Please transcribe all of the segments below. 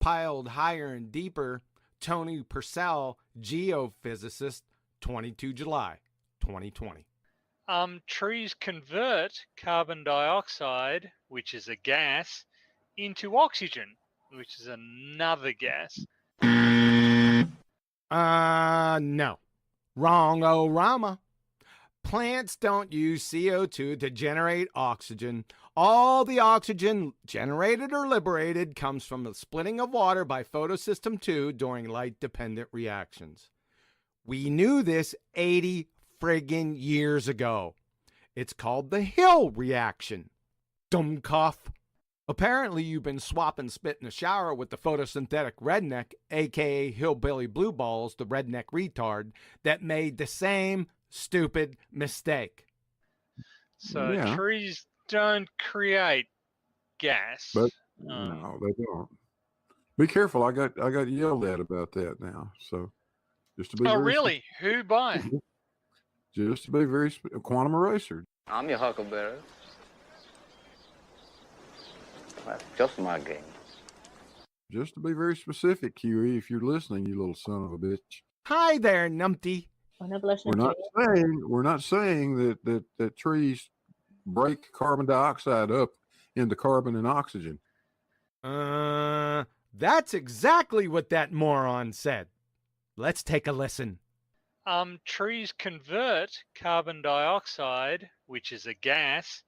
piled higher and deeper. Tony Purcell, geophysicist, 22 July, 2020. Trees convert carbon dioxide, which is a gas, into oxygen, which is another gas. No. Wrong-o-rama. Plants don't use CO2 to generate oxygen. All the oxygen generated or liberated comes from the splitting of water by photosystem 2 during light-dependent reactions. We knew this 80 friggin' years ago. It's called the Hill reaction. Dummkopf. Apparently you've been swapping spit in the shower with the photosynthetic redneck, aka hillbilly blue balls, the redneck retard, that made the same stupid mistake. So Yeah. trees don't create gas. But no, they don't. Be careful. I got yelled at about that now. So just to be really? Who by? Just to be very quantum eraser. I'm your huckleberry. That's just my game. Just to be very specific, QE, if you're listening, you little son of a bitch. Hi there, numpty. We're not saying that trees break carbon dioxide up into carbon and oxygen. That's exactly what that moron said. Let's take a listen. Trees convert carbon dioxide, which is a gas,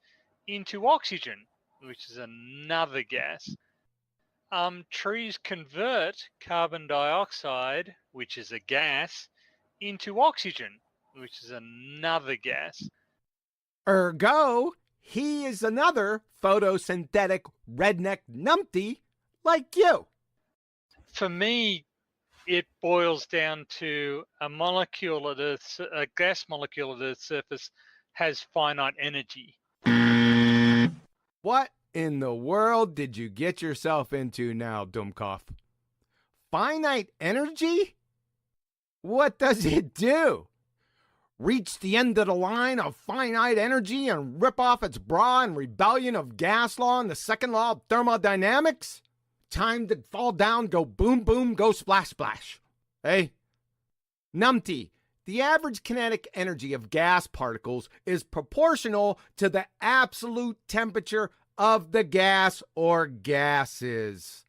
into oxygen, which is another gas. Trees convert carbon dioxide, which is a gas, into oxygen, which is another gas. Ergo, he is another photosynthetic redneck numpty like you. For me, it boils down to a gas molecule at the surface has finite energy. What in the world did you get yourself into now, Dummkopf? Finite energy? What does it do? Reach the end of the line of finite energy and rip off its bra in rebellion of gas law and the second law of thermodynamics? Time to fall down, go boom boom, go splash splash. Hey? Numpty, the average kinetic energy of gas particles is proportional to the absolute temperature of the gas or gases.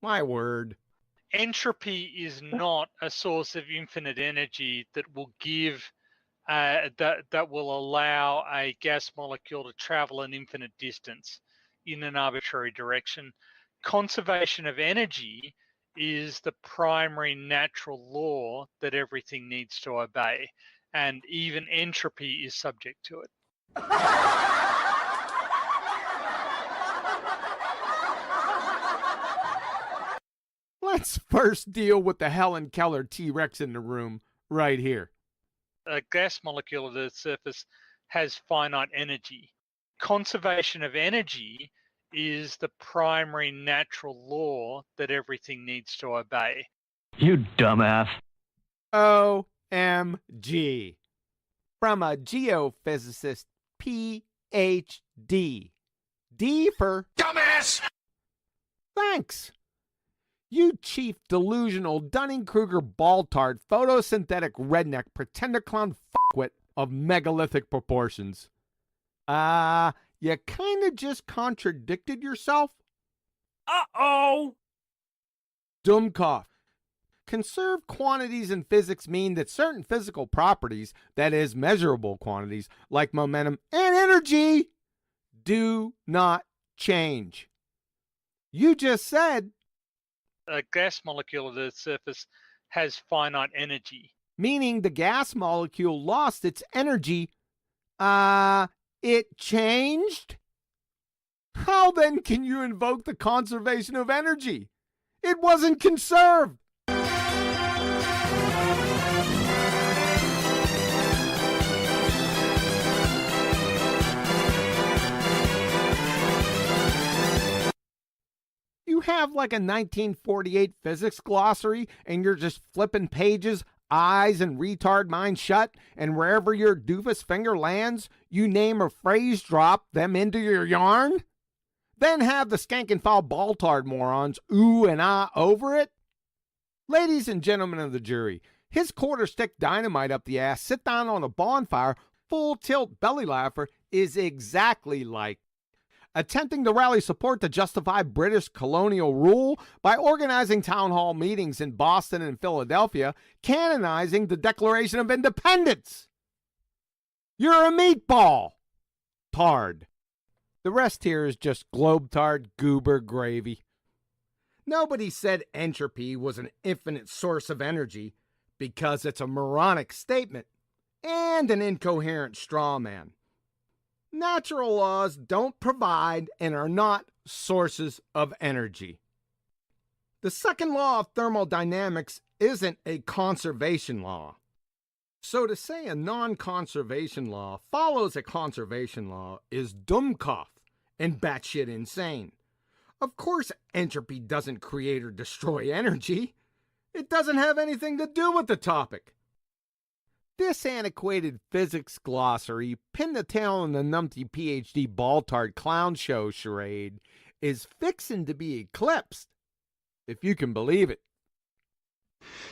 My word. Entropy is not a source of infinite energy that will give that will allow a gas molecule to travel an infinite distance in an arbitrary direction. Conservation of energy is the primary natural law that everything needs to obey, and even entropy is subject to it. Let's first deal with the Helen Keller T-Rex in the room right here. A gas molecule at the surface has finite energy. Conservation of energy is the primary natural law that everything needs to obey. You dumbass. OMG. From a geophysicist, PhD. D for dumbass. Thanks. You cheap delusional Dunning-Kruger ball-tart photosynthetic redneck pretender clown fuckwit of megalithic proportions. You kind of just contradicted yourself? Uh-oh! Dummkopf. Conserved quantities in physics mean that certain physical properties, that is, measurable quantities, like momentum and energy, do not change. You just said a gas molecule at the surface has finite energy. Meaning the gas molecule lost its energy. It changed? How then can you invoke the conservation of energy? It wasn't conserved. You have like a 1948 physics glossary and you're just flipping pages, eyes and retard mind shut, and wherever your doofus finger lands, you name a phrase drop them into your yarn? then have the skank and foul ball-tard morons ooh and ah over it? Ladies and gentlemen of the jury, his quarter-stick dynamite up the ass, sit down on a bonfire, full tilt belly laugher is exactly like attempting to rally support to justify British colonial rule by organizing town hall meetings in Boston and Philadelphia, canonizing the Declaration of Independence. You're a meatball. Tard. The rest here is just globe-tard goober gravy. Nobody said entropy was an infinite source of energy because it's a moronic statement and an incoherent straw man. Natural laws don't provide and are not sources of energy. The second law of thermodynamics isn't a conservation law. So to say a non-conservation law follows a conservation law is dummkopf and batshit insane. Of course, entropy doesn't create or destroy energy. It doesn't have anything to do with the topic. This antiquated physics glossary, pin the tail on the numpty PhD ball-tard clown show charade, is fixin' to be eclipsed, if you can believe it.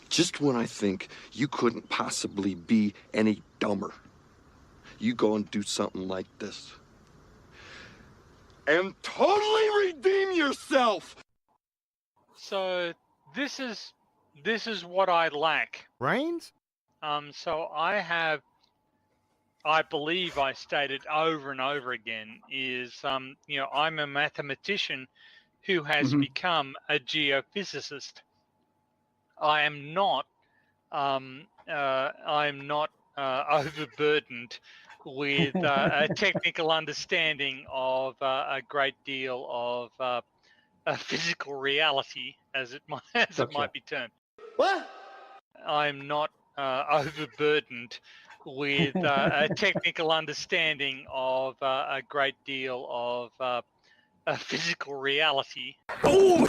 Just when I think you couldn't possibly be any dumber, you go and do something like this. And totally redeem yourself! So this is what I lack. Brains? So I believe I stated over and over again is, I'm a mathematician who has become a geophysicist. I am not overburdened with a technical understanding of a great deal of physical reality, as it might be termed. What? I'm not overburdened with a technical understanding of a great deal of physical reality. Oh,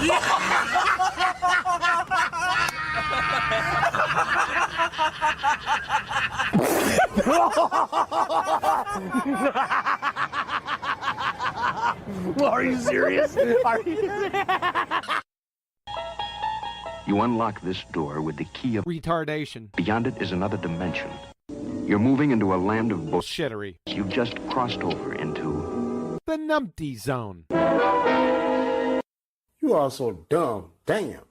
Are you serious? Are you serious? You unlock this door with the key of Retardation. beyond it is another dimension. You're moving into a land of Bullshittery. you've just crossed over into. The numpty zone. You are so dumb. Damn.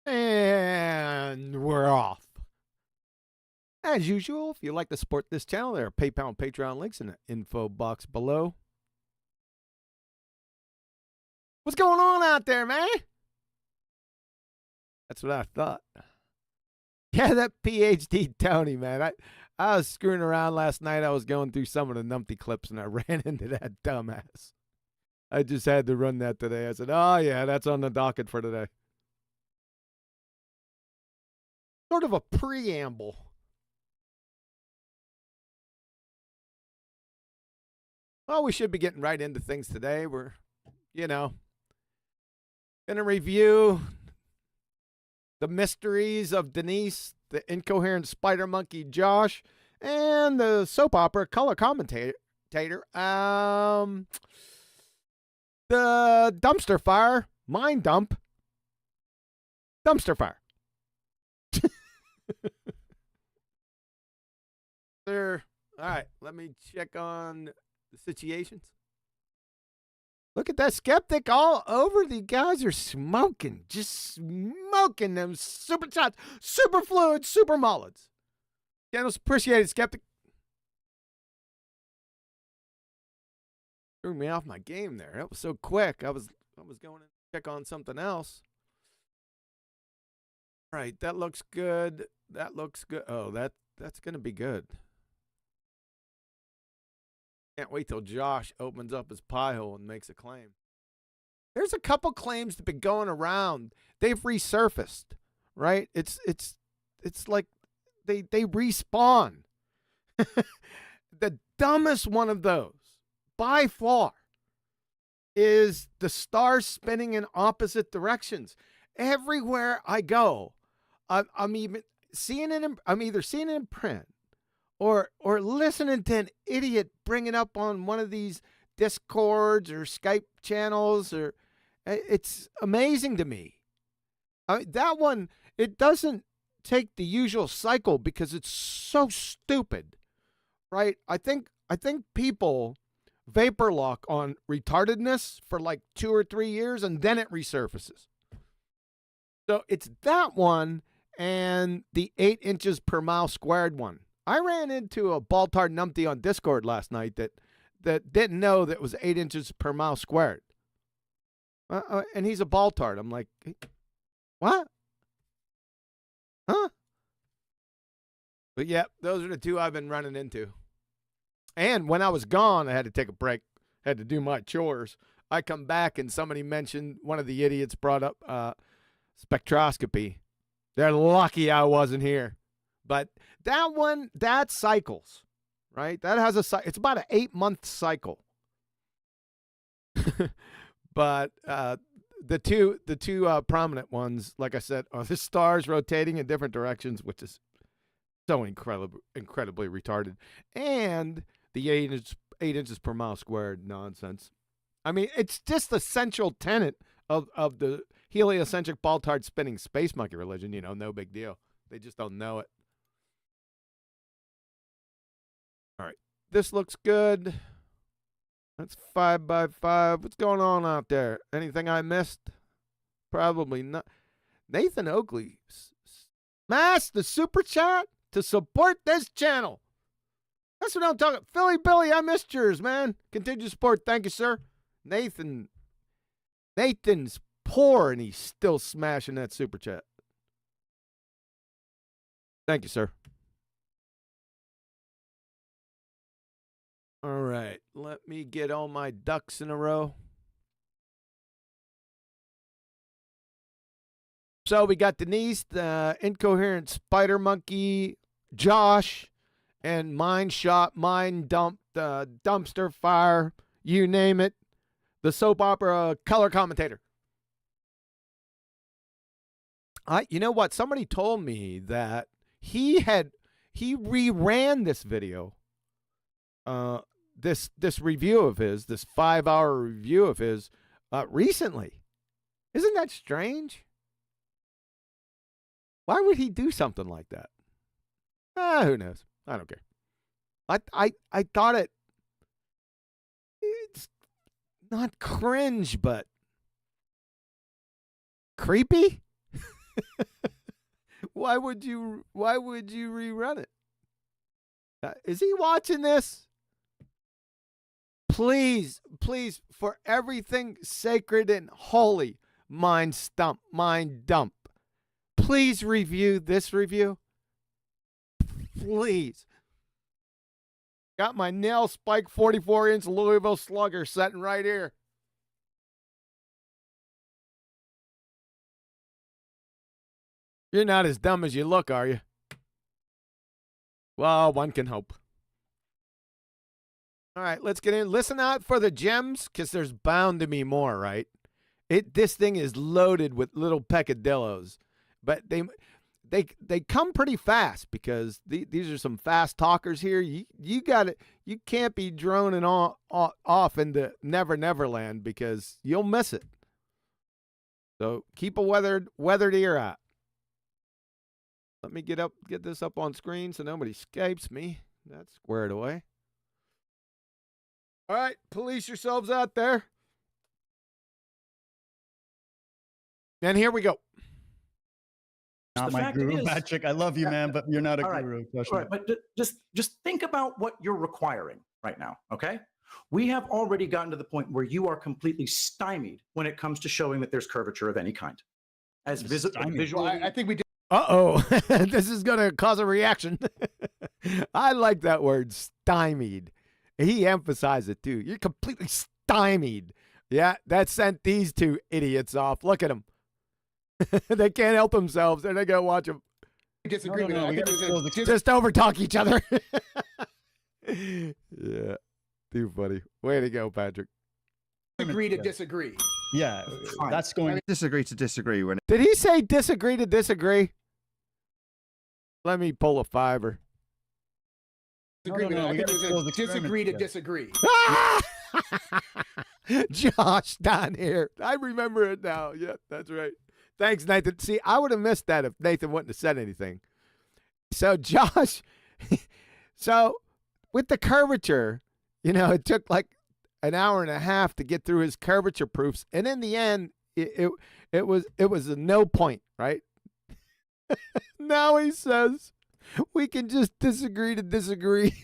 And we're off. As usual, if you'd like to support this channel, there are PayPal and Patreon links in the info box below. What's going on out there, man? That's what I thought. Yeah, that PhD Tony, man. I was screwing around last night. I was going through some of the numpty clips, and I ran into that dumbass. I just had to run that today. I said, oh, yeah, that's on the docket for today. Sort of a preamble. Well, we should be getting right into things today. We're, going to review the mysteries of Denise, the incoherent spider monkey Josh, and the soap opera color commentator, the dumpster fire, mind dump, dumpster fire. All right, let me check on the situations. Look at that skeptic all over. The guys are smoking, just smoking them super shots, super fluid, super mullets. Channels appreciated, skeptic. Threw me off my game there. That was so quick. I was going to check on something else. Right, that looks good. That looks good. Oh, that's going to be good. Can't wait till Josh opens up his pie hole and makes a claim. There's a couple claims that have been going around. They've resurfaced, right? It's like they respawn. The dumbest one of those, by far, is the stars spinning in opposite directions. Everywhere I go, I'm either seeing it in print or listening to an idiot bring it up on one of these Discords or Skype channels. Or it's amazing to me. That one, it doesn't take the usual cycle because it's so stupid, right? I think people vapor lock on retardedness for like 2 or 3 years and then it resurfaces. So it's that one and the 8 inches per mile squared one. I ran into a baltard numpty on Discord last night that didn't know that it was 8 inches per mile squared. And he's a baltard. I'm like, what? Huh? But yeah, those are the two I've been running into. And when I was gone, I had to take a break, had to do my chores. I come back and somebody mentioned, one of the idiots brought up spectroscopy. They're lucky I wasn't here. But that one, that cycles, right? That has it's about an 8-month cycle. But the two prominent ones, like I said, are the stars rotating in different directions, which is so incredibly retarded, and the 8 inches per mile squared nonsense. I mean, it's just the central tenet of the heliocentric baltard spinning space monkey religion. You know, no big deal. They just don't know it. All right, this looks good. That's 5 by 5. What's going on out there? Anything I missed? Probably not. Nathan Oakley smashed the super chat to support this channel. That's what I'm talking. Philly Billy, I missed yours, man. Continue support. Thank you, sir. Nathan's poor and he's still smashing that super chat. Thank you, sir. All right, let me get all my ducks in a row. So we got Denise, the incoherent spider monkey, Josh, and MindSHOT, Mind Dump, the dumpster fire, you name it, the soap opera color commentator. You know what? Somebody told me that he reran this video. This review of his, this 5-hour review of his, recently. Isn't that strange? Why would he do something like that? Who knows? I don't care. I thought it's not cringe, but creepy. Why would you rerun it? Is he watching this? Please, for everything sacred and holy, mind dump. Please review this review. Please. Got my nail spike 44-inch Louisville Slugger sitting right here. You're not as dumb as you look, are you? Well, one can hope. All right, let's get in. Listen out for the gems, because there's bound to be more, right? This thing is loaded with little peccadillos, but they come pretty fast because these are some fast talkers here. You can't be droning off into Neverland because you'll miss it. So keep a weathered ear out. Let me get this up on screen so nobody escapes me. That's squared away. All right, police yourselves out there. And here we go. Not my guru, Patrick. I love you, man, but you're not a guru. All right, but just think about what you're requiring right now, okay? We have already gotten to the point where you are completely stymied when it comes to showing that there's curvature of any kind. As visually, I think we did. Uh-oh, this is going to cause a reaction. I like that word, stymied. He emphasized it, too. You're completely stymied. Yeah, that sent these two idiots off. Look at them. They can't help themselves. They're going to watch them. Disagree with that. Just overtalk each other. Yeah, too funny. Way to go, Patrick. Agree to disagree. Yeah, that's going to disagree to disagree. When Did he say disagree to disagree? Let me pull a fiver. Disagree to disagree. Josh down here. I remember it now. Yeah, that's right. Thanks, Nathan. See, I would have missed that if Nathan wouldn't have said anything. So, Josh, so with the curvature, you know, it took like an hour and a half to get through his curvature proofs, and in the end, it was a no point, right? Now he says we can just disagree to disagree.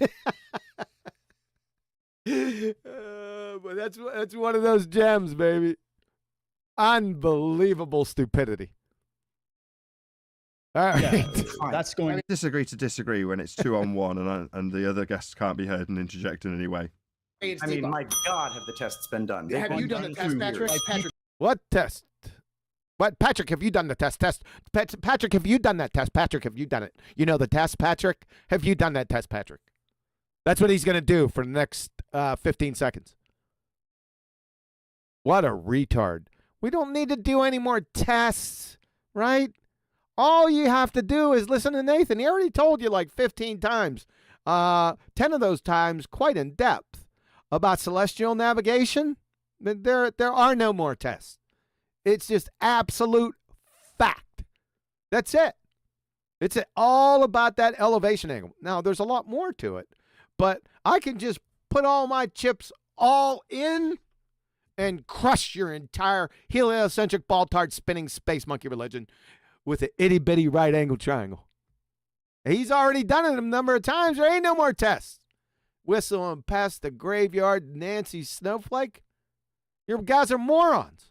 But that's one of those gems, baby. Unbelievable stupidity. All right. yeah, that's going disagree to disagree when it's 2-on-1 and the other guests can't be heard and interject in any way. I mean, my God, have the tests been done? They've Have you been done the test, Patrick? Patrick, What test? What, Patrick, have you done the test? Patrick, have you done that test? Patrick, have you done it? You know the test, Patrick? Have you done that test, Patrick? That's what he's going to do for the next 15 seconds. What a retard. We don't need to do any more tests, right? All you have to do is listen to Nathan. He already told you like 15 times, 10 of those times quite in depth, about celestial navigation. There are no more tests. It's just absolute fact. That's it. It's all about that elevation angle. Now, there's a lot more to it, but I can just put all my chips all in and crush your entire heliocentric ball-tard spinning space monkey religion with an itty-bitty right-angle triangle. He's already done it a number of times. There ain't no more tests. Whistling past the graveyard, Nancy Snowflake. Your guys are morons.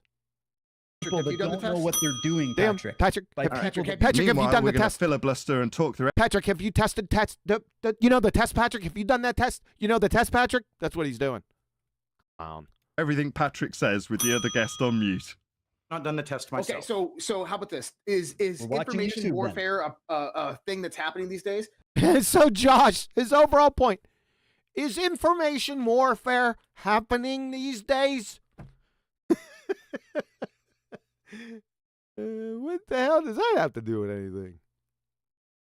people that don't know what they're doing, Damn, Patrick. Patrick, Like, Patrick, people- Patrick, have you Meanwhile, done we're the gonna test? filibuster and talk through. Patrick, have you tested test? You know the test, Patrick? Have you done that test? You know the test, Patrick? That's what he's doing. Everything Patrick says with the other guest on mute. Not done the test myself. Okay, so how about this? Is We're watching information YouTube, then. warfare a thing that's happening these days? So, Josh, his overall point is information warfare happening these days? What the hell does that have to do with anything?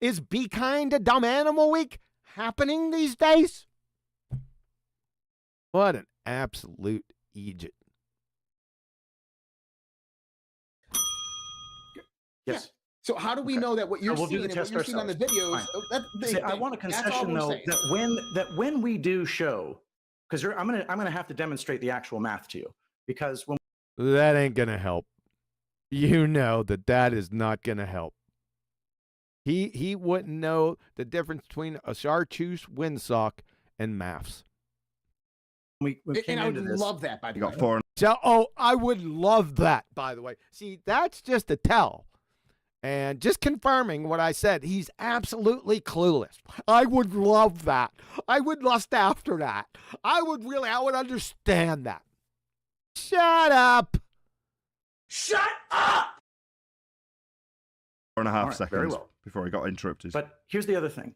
Is Be Kind to Dumb Animal Week happening these days? What an absolute Egypt. Yes. So how do we know that what you're we'll do seeing the and what test you're seeing on the videos? Fine. See, I want a concession though that when we do show, because I'm gonna have to demonstrate the actual math to you, because when That ain't gonna help. You know that is not gonna help. He wouldn't know the difference between a chartreuse windsock and maths. we came and I into would this, love that, by the You way. got 4 So, I would love that, by the way. See, that's just a tell. And just confirming what I said, he's absolutely clueless. I would love that. I would lust after that. I would understand that. Shut up. Shut up! 4.5 All right, seconds very well. before I got interrupted. But here's the other thing.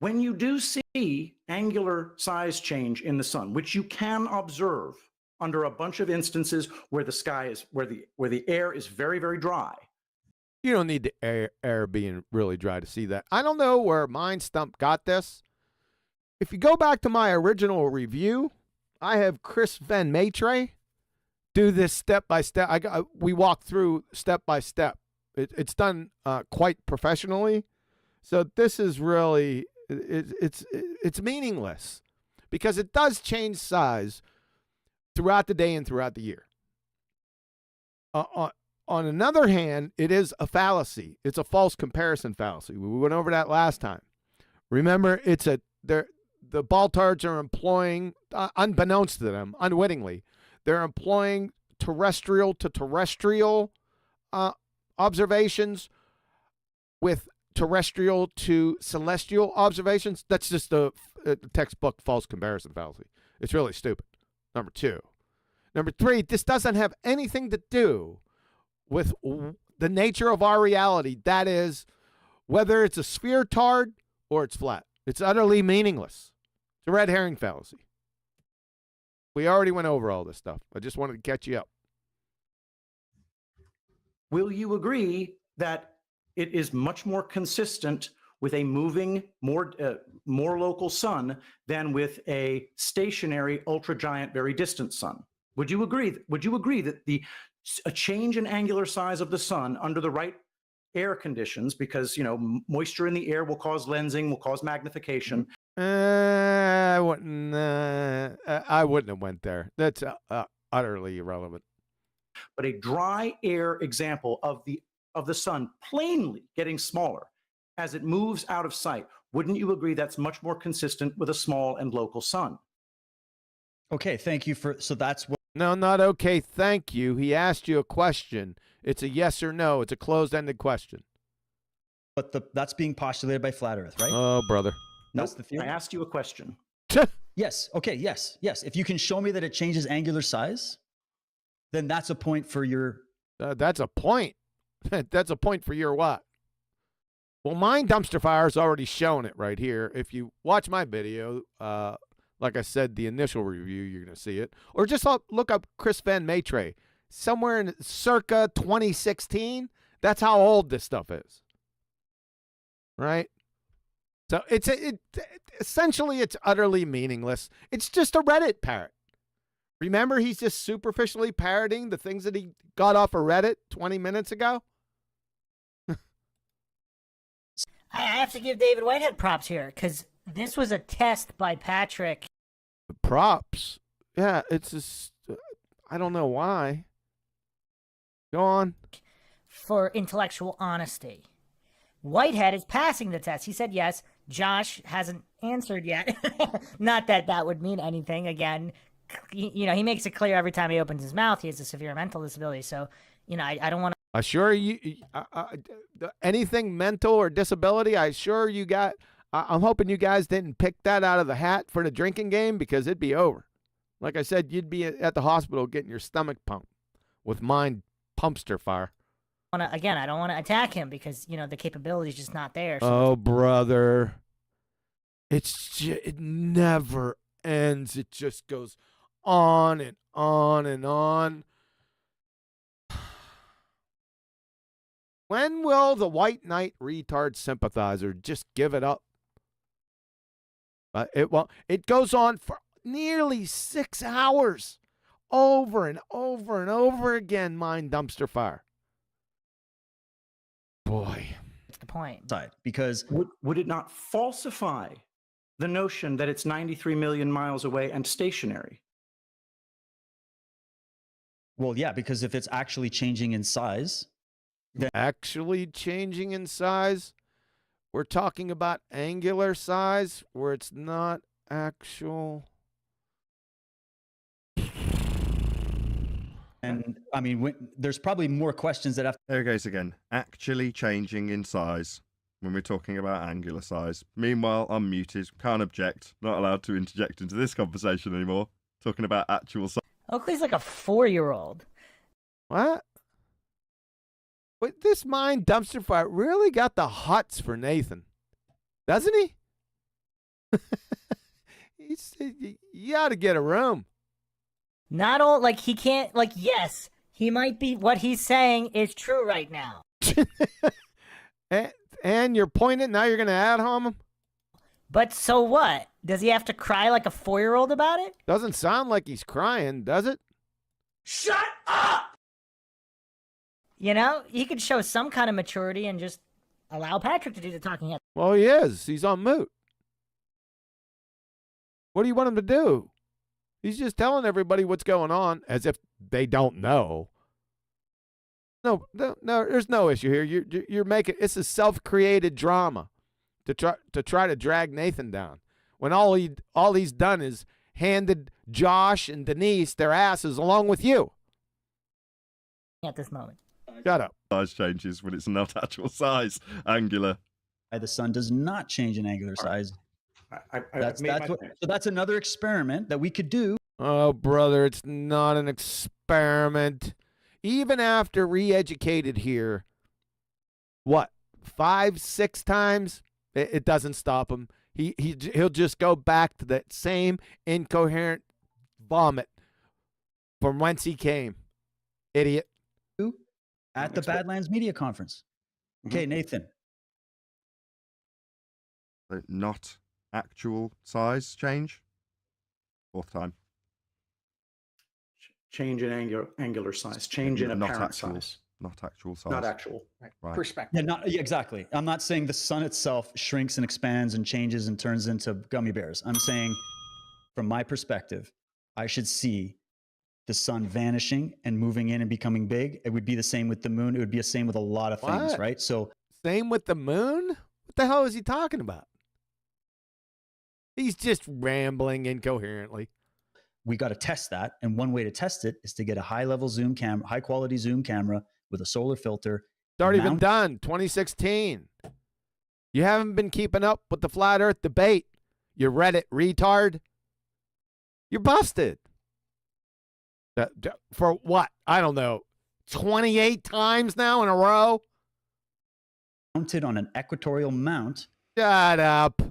When you do see angular size change in the sun, which you can observe under a bunch of instances where the sky is where the air is very, very dry. You don't need the air being really dry to see that. I don't know where MindStump got this. If you go back to my original review, I have Chris Van Maitre do this step by step. We walk through step by step. It's done quite professionally. So this is really it's meaningless because it does change size throughout the day and throughout the year. On another hand, it is a fallacy. It's a false comparison fallacy. We went over that last time. Remember, the Baltards are employing, unbeknownst to them, unwittingly, they're employing terrestrial to terrestrial observations with terrestrial to celestial observations. That's just a textbook false comparison fallacy. It's really stupid. Number two. Number three, this doesn't have anything to do with the nature of our reality. That is, whether it's a sphere-tard or it's flat. It's utterly meaningless. It's a red herring fallacy. We already went over all this stuff. I just wanted to catch you up. Will you agree that it is much more consistent with a moving, more local sun than with a stationary, ultra-giant, very distant sun? Would you agree? Would you agree that a change in angular size of the sun under the right air conditions, because moisture in the air will cause lensing, will cause magnification? I wouldn't have went there. That's utterly irrelevant. But a dry air example of the sun plainly getting smaller as it moves out of sight, wouldn't you agree that's much more consistent with a small and local sun? Okay, thank you so that's what. No, not okay, thank you. He asked you a question. It's a yes or no. It's a closed-ended question. But that's being postulated by Flat Earth, right? Oh, brother. That's the theory. I asked you a question. Yes. Okay. Yes. If you can show me that it changes angular size, then that's a point for your. That's a point. That's a point for your what? Well, Mind Dumpster Fire's already shown it right here. If you watch my video, like I said, the initial review, you're going to see it. Or just look up Chris Van Maitre. Somewhere in circa 2016. That's how old this stuff is. Right? So essentially it's utterly meaningless. It's just a Reddit parrot. Remember, he's just superficially parroting the things that he got off of Reddit 20 minutes ago? I have to give David Whitehead props here, because this was a test by Patrick. Props? Yeah, it's just, I don't know why. Go on. For intellectual honesty. Whitehead is passing the test. He said yes. Josh hasn't answered yet. Not that that would mean anything. Again, he makes it clear every time he opens his mouth he has a severe mental disability. So, I don't want to. I assure you, anything mental or disability, I assure you got. I'm hoping you guys didn't pick that out of the hat for the drinking game, because it'd be over. Like I said, you'd be at the hospital getting your stomach pumped with Mind Dumpster Fire. Again, I don't want to attack him because, the capability is just not there. So oh, brother. It never ends. It just goes on and on and on. When will the white knight retard sympathizer just give it up? It won't. It goes on for nearly 6 hours. Over and over and over again, Mind Dumpster Fire. Boy. That's the point. Because would it not falsify the notion that it's 93 million miles away and stationary? Well, yeah, because if it's actually changing in size. Actually changing in size? We're talking about angular size where it's not actual. And I mean, there's probably more questions that have. There it goes again. Actually changing in size when we're talking about angular size. Meanwhile, I'm muted. Can't object. Not allowed to interject into this conversation anymore. Talking about actual size. Oakley's like a 4-year-old. What? But this Mind Dumpster Fire really got the hots for Nathan, doesn't he? You ought to get a room. Not all, he can't, yes, he might be, what he's saying is true right now. and you're pointing, now you're going to ad-hom him? But so what? Does he have to cry like a 4-year-old about it? Doesn't sound like he's crying, does it? Shut up! He could show some kind of maturity and just allow Patrick to do the talking. Well, he is. He's on mute. What do you want him to do? He's just telling everybody what's going on as if they don't know. No, there's no issue here. You're making, it's a self-created drama to try to drag Nathan down. When all he's done is handed Josh and Denise their asses along with you. At this moment. Shut up. Size changes when it's not actual size. Angular. The sun does not change in angular size. That's another experiment that we could do. Oh, brother, it's not an experiment. Even after re-educated here, what, 5, 6 times? It doesn't stop him. He'll just go back to that same incoherent vomit from whence he came. Idiot. At the Badlands Media Conference. Okay, Nathan. Not actual size change. 4th time. Change in angular size. Change in Not apparent actual. size. Not actual size. Not actual. Right. Perspective. Yeah, exactly. I'm not saying the sun itself shrinks and expands and changes and turns into gummy bears. I'm saying, from my perspective, I should see the sun vanishing and moving in and becoming big. It would be the same with the moon. It would be the same with a lot of things, What? right? So, Same with the moon? What the hell is he talking about? He's just rambling incoherently. we got to test that. And one way to test it is to get a high-level zoom camera, high-quality zoom camera with a solar filter. It's already been done, 2016. You haven't been keeping up with the flat earth debate. You Reddit retard. You're busted. For what? I don't know. 28 times now in a row? Mounted on an equatorial mount. Shut up.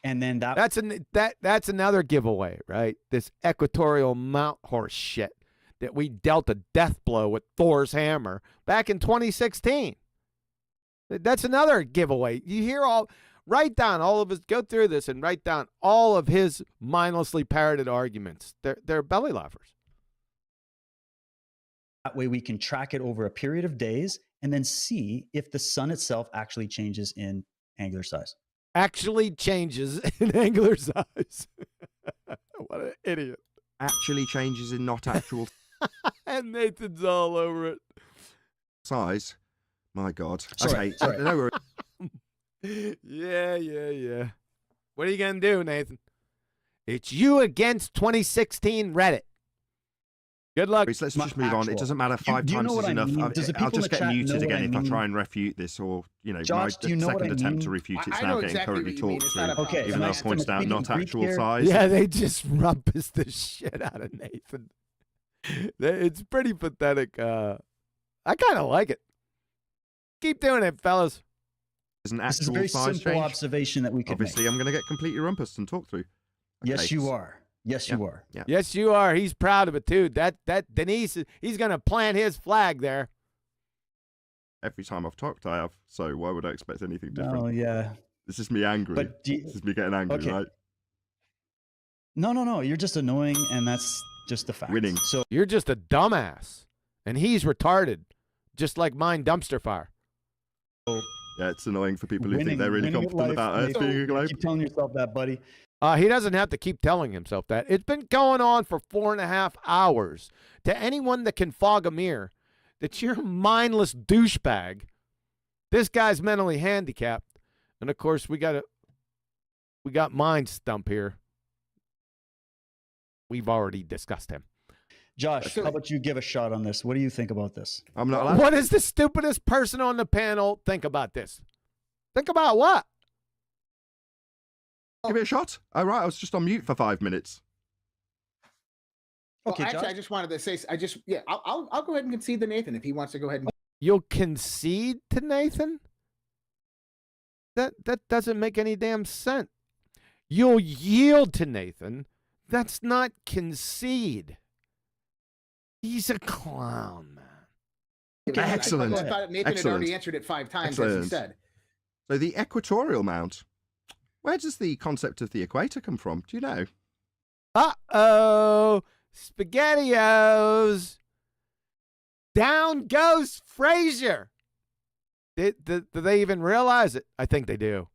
And then that's another giveaway, right? This equatorial mount horse shit that we dealt a death blow with Thor's hammer back in 2016. That's another giveaway. You hear write down all of his, go through this and write down all of his mindlessly parroted arguments. They're belly laughers. That way we can track it over a period of days and then see if the sun itself actually changes in angular size. Actually changes in angular size. What an idiot. Actually changes in not actual And Nathan's all over it. size. My God. Sorry. No, Yeah. What are you going to do, Nathan? It's you against 2016 Reddit. Good luck. let's just move on. It doesn't matter. Five times is enough. I'll just get muted again if I try and refute this, or Josh, my second attempt to refute it's now getting currently talked through. Okay, even though I've pointed out not actual size. Yeah, they just rumpus the shit out of Nathan. It's pretty pathetic. I kind of like it. Keep doing it, fellas. Is an This is a actual very size simple change. observation that we could Obviously, make. I'm going to get completely rumpused and talk through. Yes, you are. Yes, you are. Yeah. Yes, you are. He's proud of it, too. That Denise, he's going to plant his flag there. Every time I've talked, I have. So why would I expect anything different? Oh, yeah. This is me angry. But This is me getting angry, Okay. right? No. You're just annoying, and that's just the fact. Winning. So You're just a dumbass. And he's retarded, just like mine dumpster fire. Yeah, it's annoying for people who winning, think they're really winning at confident life, about Earth Nathan. being a globe. Keep telling yourself that, buddy. He doesn't have to keep telling himself that. It's been going on for 4.5 hours. To anyone that can fog a mirror, that you're a mindless douchebag. This guy's mentally handicapped. And, of course, we got MindStomp here. We've already discussed him. Josh, how about you give a shot on this? What do you think about this? I'm not allowed. What does the stupidest person on the panel think about this? Think about what? Give it a shot. All right, I was just on mute for 5 minutes. Well, Okay, actually, Josh. I just wanted to say, I'll go ahead and concede to Nathan if he wants to go ahead and. You'll concede to Nathan? That doesn't make any damn sense. You'll yield to Nathan. That's not concede. He's a clown, man. Excellent. I thought Nathan had already answered it 5 times, as he said. So the equatorial mount. Where does the concept of the equator come from? Do you know? Uh-oh. SpaghettiOs. Down goes Frazier. Do they even realize it? I think they do.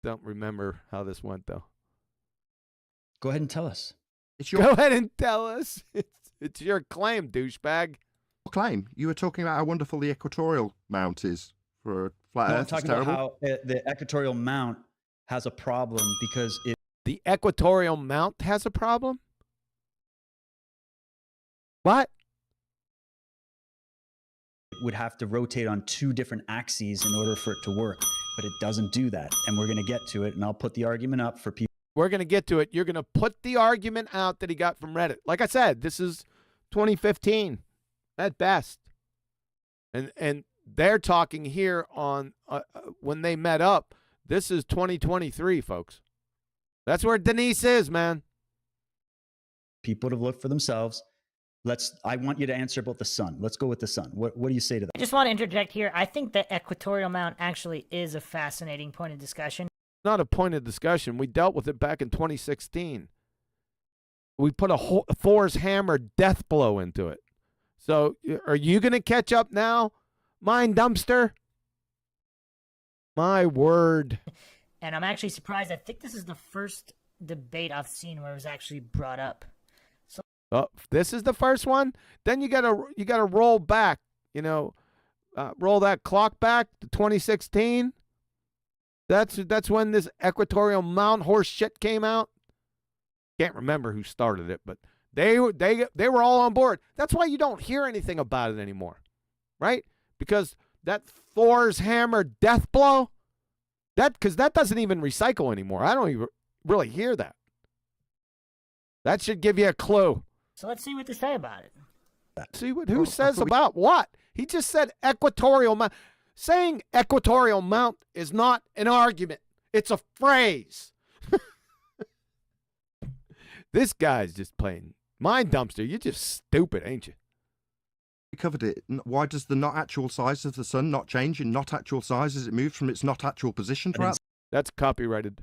Don't remember how this went, though. Go ahead and tell us. It's your Go ahead and tell us. It's your claim, douchebag. claim. You were talking about how wonderful the equatorial mount is for a flat No, Earth. I'm talking It's about terrible. how the equatorial mount has a problem because it. The equatorial mount has a problem? What? would have to rotate on 2 different axes in order for it to work, but it doesn't do that. And we're going to get to it, and I'll put the argument up for people. We're going to get to it. You're going to put the argument out that he got from Reddit. Like I said, this is 2015 at best. And they're talking here on when they met up. This is 2023, folks. That's where Denise is, man. People to look for themselves. I want you to answer about the sun. Let's go with the sun. What do you say to that? I just want to interject here. I think the equatorial mount actually is a fascinating point of discussion. Not a point of discussion. We dealt with it back in 2016. We put a Thor's hammer death blow into it. So are you going to catch up now, Mind Dumpster? My word. And I'm actually surprised. I think this is the first debate I've seen where it was actually brought up. So this is the first one? Then you gotta roll back, roll that clock back to 2016. That's when this equatorial mount horse shit came out. Can't remember who started it, but they were all on board. That's why you don't hear anything about it anymore, right? Because that Thor's hammer death blow, because that doesn't even recycle anymore. I don't even really hear that. That should give you a clue. So let's see what they say about it. See who says about what? He just said equatorial mount. Saying equatorial mount is not an argument. It's a phrase. This guy's just playing Mind Dumpster. You're just stupid, ain't you? We covered it. Why does the not actual size of the sun not change in not actual size as it moves from its not actual position throughout? That's copyrighted.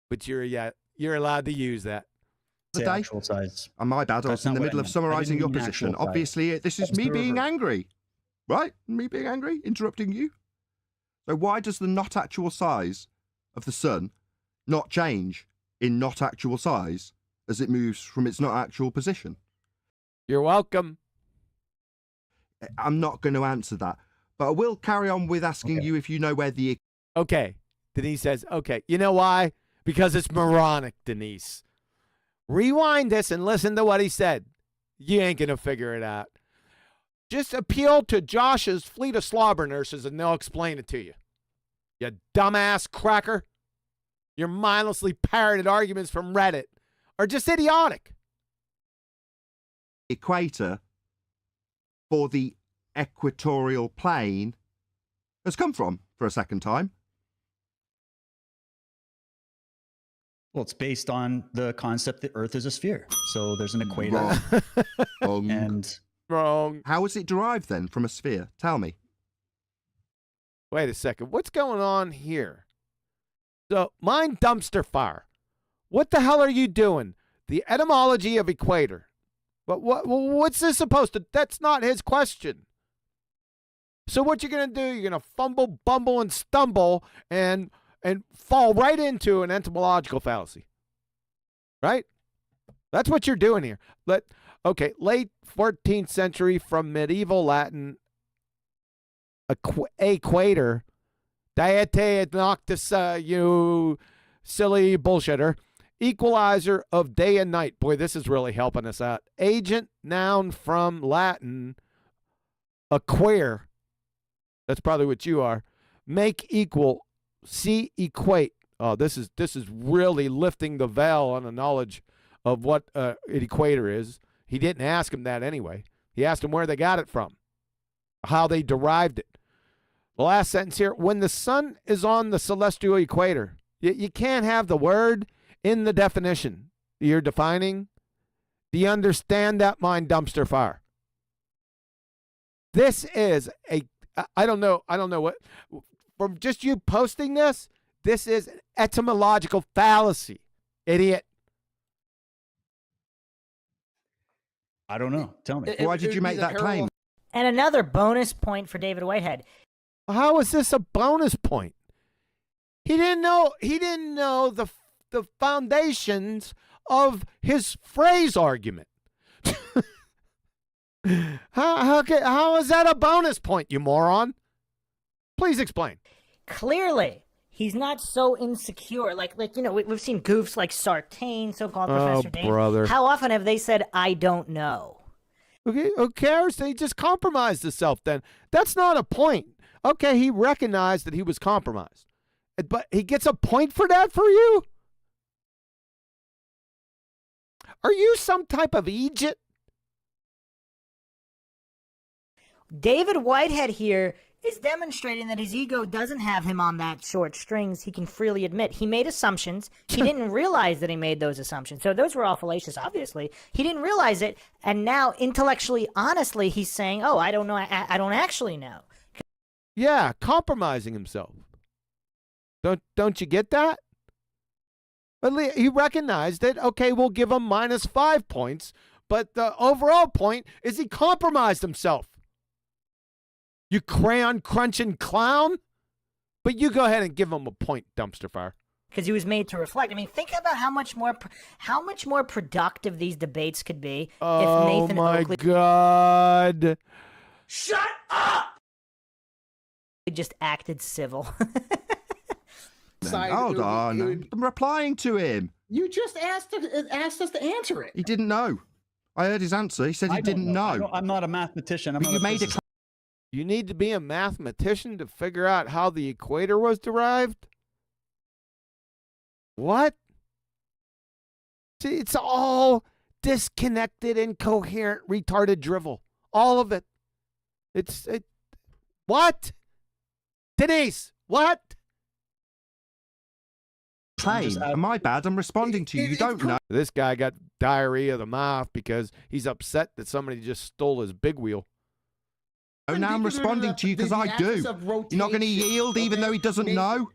But you're allowed to use that. The actual size. And my bad, I was in the middle of summarizing your position. Obviously, this is me being angry. Right? Me being angry? Interrupting you? So why does the not actual size of the sun not change in not actual size as it moves from its not actual position? You're welcome. I'm not going to answer that, but I will carry on with asking you if you know where the... Okay. Denise says, okay. You know why? Because it's moronic, Denise. Rewind this and listen to what he said. You ain't going to figure it out. Just appeal to Josh's fleet of slobber nurses and they'll explain it to you. You dumbass cracker. Your mindlessly parroted arguments from Reddit are just idiotic. Equator for the equatorial plane has come from for a second time. Well, it's based on the concept that Earth is a sphere. So there's an equator. Wrong. And wrong. How is it derived then from a sphere? Tell me. Wait a second. What's going on here? So, Mind Dumpster Fire. What the hell are you doing? The etymology of equator. But what's this supposed to? That's not his question. So what you're going to do, you're going to fumble, bumble, and stumble and fall right into an etymological fallacy. Right? That's what you're doing here. Okay, late 14th century from medieval Latin, equator, diete noctis, you silly bullshitter, equalizer of day and night. Boy, this is really helping us out. Agent, noun from Latin, equare. That's probably what you are. Make equal, see equate. Oh, this is really lifting the veil on the knowledge of what an equator is. He didn't ask him that anyway. He asked him where they got it from, how they derived it. The last sentence here, when the sun is on the celestial equator, you can't have the word in the definition you're defining. Do you understand that, Mind Dumpster Fire? This is I don't know what, from just you posting this is an etymological fallacy, idiot. I don't know. Tell me. Why did you make that claim? And another bonus point for David Whitehead. How is this a bonus point? He didn't know the foundations of his phrase argument. How is that a bonus point, you moron? Please explain. Clearly, he's not so insecure. Like we've seen goofs like Sartain, so-called Professor Dave. Brother. How often have they said, "I don't know"? Okay, who cares? He just compromised himself then. That's not a point. Okay, he recognized that he was compromised. But he gets a point for that for you? Are you some type of Egypt? David Whitehead here is demonstrating that his ego doesn't have him on that short strings. He can freely admit he made assumptions. He didn't realize that he made those assumptions. So those were all fallacious, obviously. He didn't realize it. And now, intellectually, honestly, he's saying, oh, I don't know. I don't actually know. Yeah, compromising himself. Don't you get that? But he recognized that, okay, we'll give him -5 points. But the overall point is he compromised himself. You crayon crunching clown. But you go ahead and give him a point, dumpster fire. Because he was made to reflect. I mean, think about how much more productive these debates could be if Nathan Oakley God. Shut up! Just acted civil. Hold on. I'm replying to him. You just asked us to answer it. He didn't know. I heard his answer. He said he didn't know. I'm not a mathematician. But you made it. You need to be a mathematician to figure out how the equator was derived? What? See, it's all disconnected, incoherent, retarded drivel. All of it. What? Denise, what? My bad. I'm responding to you. You don't know. This guy got diarrhea of the mouth because he's upset that somebody just stole his big wheel. Oh, now I'm responding to you because I do. You're not going to yield even though he doesn't know?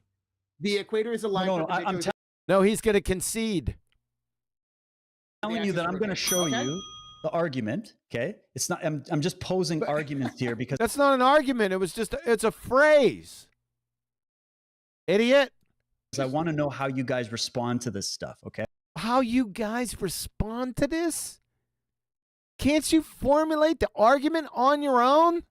The equator is a line. No, he's going to concede. I'm telling you that I'm going to show you the argument, okay? It's not. I'm just posing arguments here because that's not an argument. It was just it's a phrase. Idiot. I want to know how you guys respond to this stuff, okay? How you guys respond to this? Can't you formulate the argument on your own?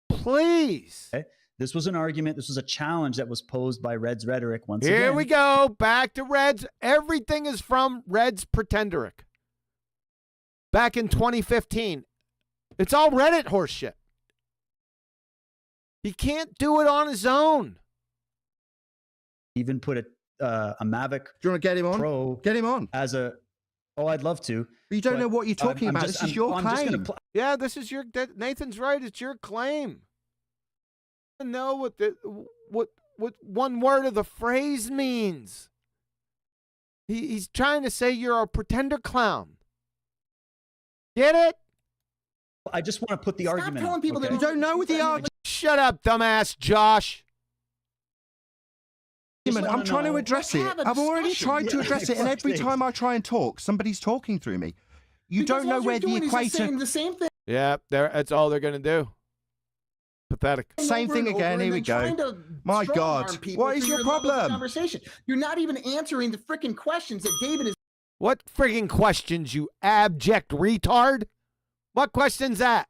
Please. Okay. This was an argument. This was a challenge that was posed by Red's rhetoric once again. Here we go. Back to Red's. Everything is from Red's pretenderic. Back in 2015. It's all Reddit horseshit. He can't do it on his own. Even put a Mavic. Do you want to get him on? Pro get him on. As a. Oh, I'd love to. But you don't know what you're talking about. This is your claim. Yeah, this is your. Nathan's right. It's your claim. I know what one word of the phrase means. He's trying to say you're a pretender clown. Get it? I just want to put the argument. Stop telling people that you don't know what the argument. Shut up, dumbass Josh. I'm trying to address it. I've already tried to address it, and every time I try and talk, somebody's talking through me. You don't know where the equator. The same thing. Yeah, that's all they're going to do. Pathetic. Same thing again. Here we go. My God, what is your problem? Conversation. You're not even answering the freaking questions that David is. What friggin' questions, you abject retard? What question's that?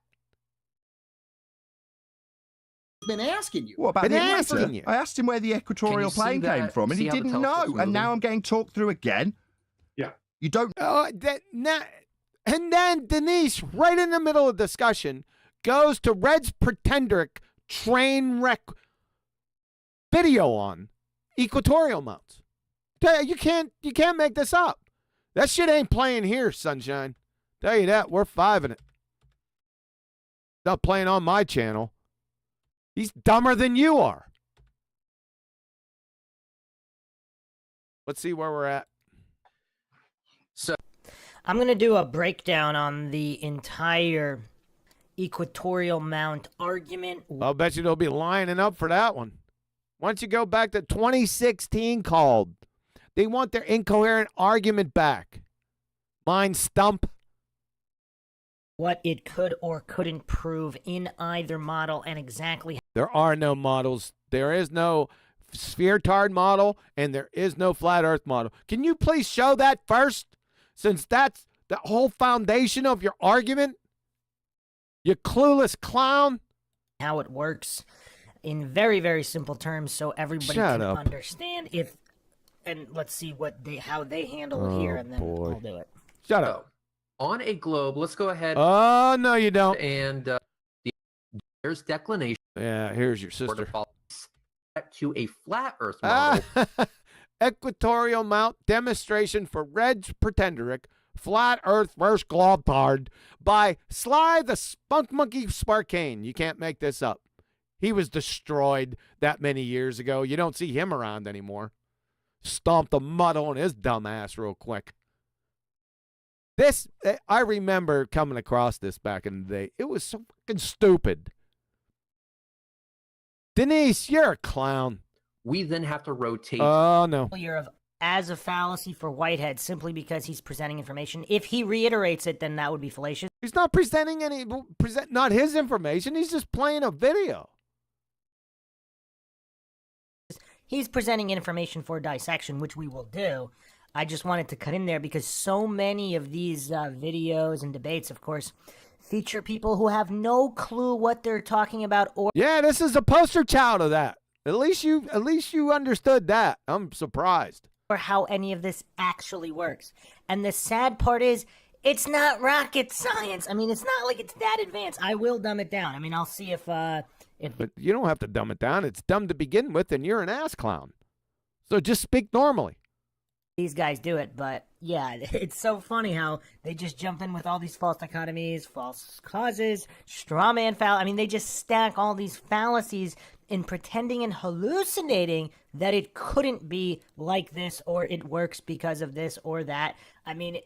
Been asking you. What about the answer? I asked him where the equatorial plane came from, and he didn't know. And now I'm getting talked through again. Yeah. You don't. And then Denise, right in the middle of discussion, goes to Red's pretenderic train wreck video on equatorial mounts. You can't make this up. That shit ain't playing here, sunshine. Tell you that, we're 5 in it. Not playing on my channel. He's dumber than you are. Let's see where we're at. So I'm going to do a breakdown on the entire equatorial mount argument. I'll bet you they'll be lining up for that one. Once you go back to 2016 called, they want their incoherent argument back. MindSTOMPED. What it could or couldn't prove in either model and exactly. There are no models. There is no sphere-tard model and there is no flat earth model. Can you please show that first? Since that's the whole foundation of your argument? You clueless clown. How it works in very, very simple terms so everybody can understand and let's see how they handle it here and then I'll do it. Shut up. on a globe. Let's go ahead. Oh, no, you don't. And there's declination. Yeah, here's your sister. To a flat Earth model. Equatorial mount demonstration for Reg Pretenderic, flat Earth versus globtard by Sly the Spunk Monkey Sparkane. You can't make this up. He was destroyed that many years ago. You don't see him around anymore. Stomped the mud on his dumb ass real quick. This, I remember coming across this back in the day. It was so fucking stupid. Denise, you're a clown. We then have to rotate. Oh, no. As a fallacy for Whitehead simply because he's presenting information. If he reiterates it, then that would be fallacious. He's not presenting not his information. He's just playing a video. He's presenting information for dissection, which we will do. I just wanted to cut in there because so many of these videos and debates, of course, feature people who have no clue what they're talking about. Or yeah, this is a poster child of that. At least you understood that. I'm surprised. Or how any of this actually works. And the sad part is, it's not rocket science. I mean, it's not like it's that advanced. I will dumb it down. I mean, I'll see if But you don't have to dumb it down. It's dumb to begin with, and you're an ass clown. So just speak normally. These guys do it, but yeah, it's so funny how they just jump in with all these false dichotomies, false causes, straw man I mean, they just stack all these fallacies in pretending and hallucinating that it couldn't be like this or it works because of this or that. I mean,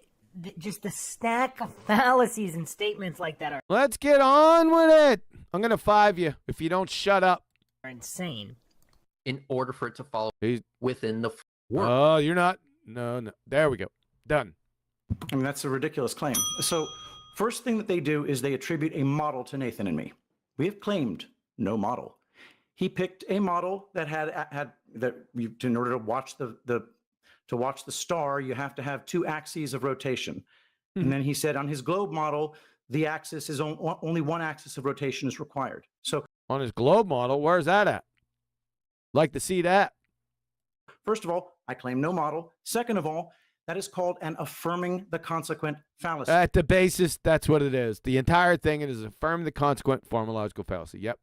just the stack of fallacies and statements like that are... Let's get on with it. I'm going to 5 you if you don't shut up. ...are insane. In order for it to follow within the work. Oh, you're not... No. There we go. Done. I mean, that's a ridiculous claim. So first thing that they do is they attribute a model to Nathan and me. We have claimed no model. He picked a model that had in order to watch the star, you have to have 2 axes of rotation. And then he said on his globe model, the axis is only 1 axis of rotation is required. So on his globe model, where's that at? Like to see that. First of all, I claim no model. Second of all, that is called an affirming the consequent fallacy. At the basis, that's what it is. The entire thing is affirming the consequent formological fallacy. Yep.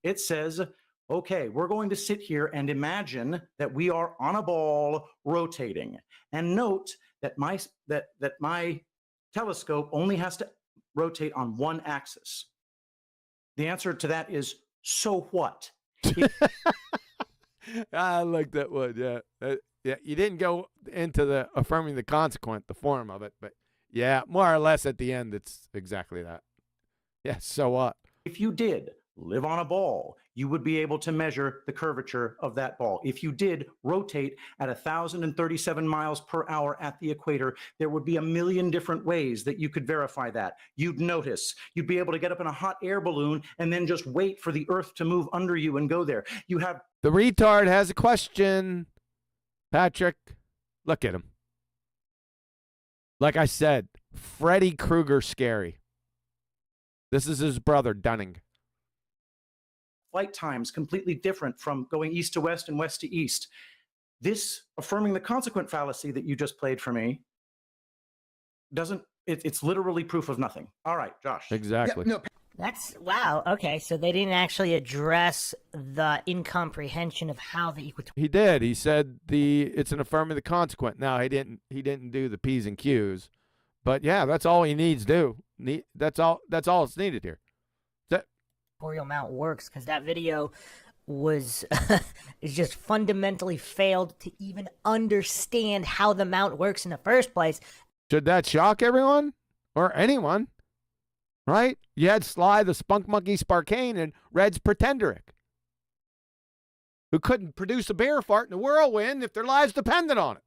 It says, okay, we're going to sit here and imagine that we are on a ball rotating. And note that my telescope only has to rotate on 1 axis. The answer to that is, so what? I like that one. Yeah. Yeah. You didn't go into the affirming the consequent, the form of it, but yeah, more or less at the end, it's exactly that. Yeah. So what? If you did live on a ball, you would be able to measure the curvature of that ball. If you did rotate at 1,037 miles per hour at the equator, there would be a million different ways that you could verify that. You'd notice. You'd be able to get up in a hot air balloon and then just wait for the Earth to move under you and go there. You have... The retard has a question. Patrick, look at him. Like I said, Freddy Krueger scary. This is his brother, Dunning. Flight times completely different from going east to west and west to east. This affirming the consequent fallacy that you just played for me it's literally proof of nothing. All right, Josh. Exactly. Yeah, no. That's wow. Okay, so they didn't actually address the incomprehension of how the equatorial... He did. He said it's an affirming the consequent. Now he didn't do the P's and Q's, but yeah, that's all he needs to do. That's all it's needed here. Equatorial mount works because that video was is just fundamentally failed to even understand how the mount works in the first place. Should that shock everyone or anyone? Right? You had Sly the Spunk Monkey Sparkane and Red's Pretenderic, who couldn't produce a bear fart in a whirlwind if their lives depended on it.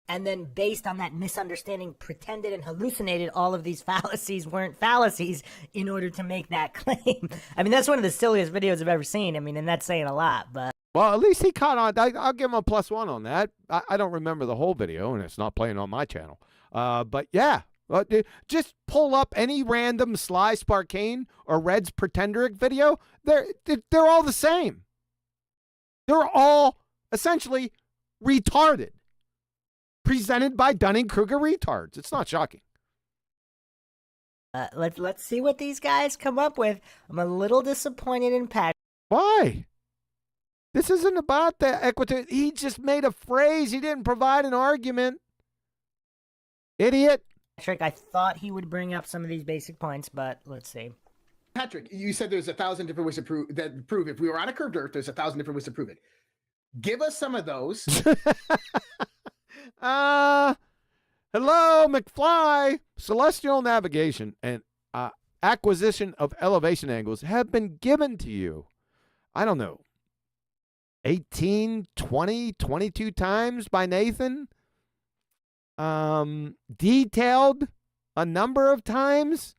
And then based on that misunderstanding, pretended and hallucinated all of these fallacies weren't fallacies in order to make that claim. I mean, that's one of the silliest videos I've ever seen. I mean, and that's saying a lot, but... Well, at least he caught on. I'll give him a +1 on that. I don't remember the whole video, and it's not playing on my channel. But yeah, just pull up any random Sly Sparkane or Red's Pretenderic video. They're all the same. They're all essentially retarded. Presented by Dunning-Kruger retards. It's not shocking. Let's see what these guys come up with. I'm a little disappointed in Patrick. Why? This isn't about the equatorial. He just made a phrase. He didn't provide an argument. Idiot. Patrick, I thought he would bring up some of these basic points, but let's see. Patrick, you said there's 1,000 different ways to prove if we were on a curved Earth, there's 1,000 different ways to prove it. Give us some of those. Hello, McFly. Celestial navigation and acquisition of elevation angles have been given to you. I don't know, 18, 20, 22 times by Nathan. Detailed a number of times,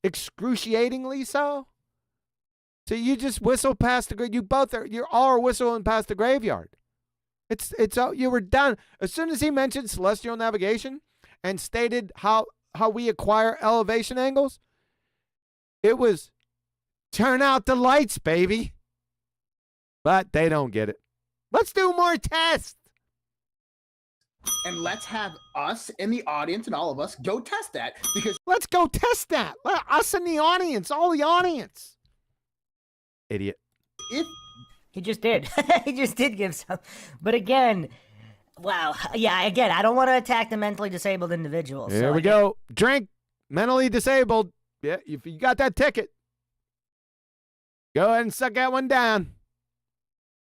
excruciatingly so. So you just whistle past the grave. You're all whistling past the graveyard. You were done as soon as he mentioned celestial navigation and stated how we acquire elevation angles. It was turn out the lights, baby. But they don't get it. Let's do more tests. And let's have us in the audience and all of us go test that, because let's go test that. Us in the audience, all the audience. Idiot. He just did. He just did give some. But again, wow. Yeah, again, I don't want to attack the mentally disabled individuals. Here we go. Drink. Mentally disabled. Yeah, if you got that ticket, go ahead and suck that one down.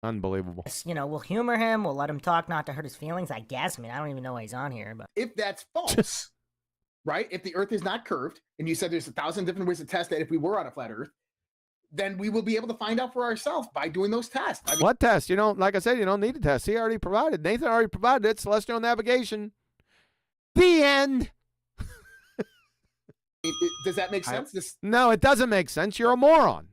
Unbelievable. We'll humor him. We'll let him talk, not to hurt his feelings, I guess. I mean, I don't even know why he's on here. But if that's false, right? If the Earth is not curved, and you said there's 1,000 different ways to test that if we were on a flat Earth, then we will be able to find out for ourselves by doing those tests. I mean, what test? Like I said, you don't need a test. He already provided. Nathan already provided it. Celestial navigation. The end. Does that make sense? No, it doesn't make sense. You're a moron.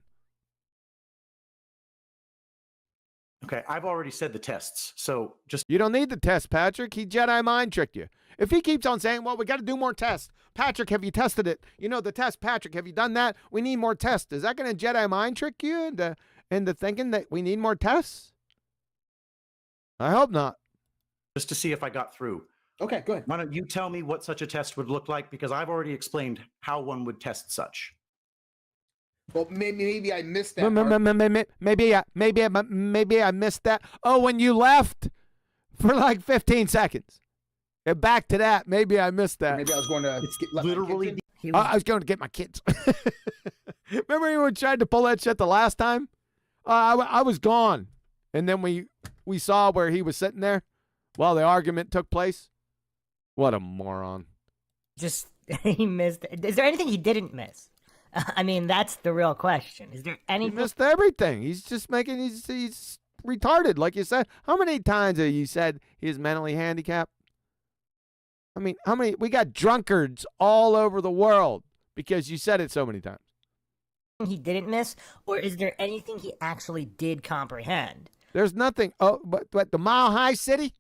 Okay, I've already said the tests, so just... You don't need the test, Patrick. He Jedi mind tricked you. If he keeps on saying, well, we got to do more tests. Patrick, have you tested it? The test, Patrick, have you done that? We need more tests. Is that going to Jedi mind trick you into thinking that we need more tests? I hope not. Just to see if I got through. Okay, good. Why don't you tell me what such a test would look like? Because I've already explained how one would test such. Well, maybe I missed that. Maybe I missed that. Oh, when you left for like 15 seconds. And back to that. Maybe I missed that. Maybe I was going to literally. I was going to get my kids. Remember when we tried to pull that shit the last time? I was gone, and then we saw where he was sitting there while the argument took place. What a moron! Just he missed. Is there anything he didn't miss? I mean, that's the real question. Is there anything? He missed everything. He's just making. He's retarded, like you said. How many times have you said he's mentally handicapped? I mean, how many? We got drunkards all over the world because you said it so many times. He didn't miss, or is there anything he actually did comprehend? There's nothing. Oh, but the Mile High City?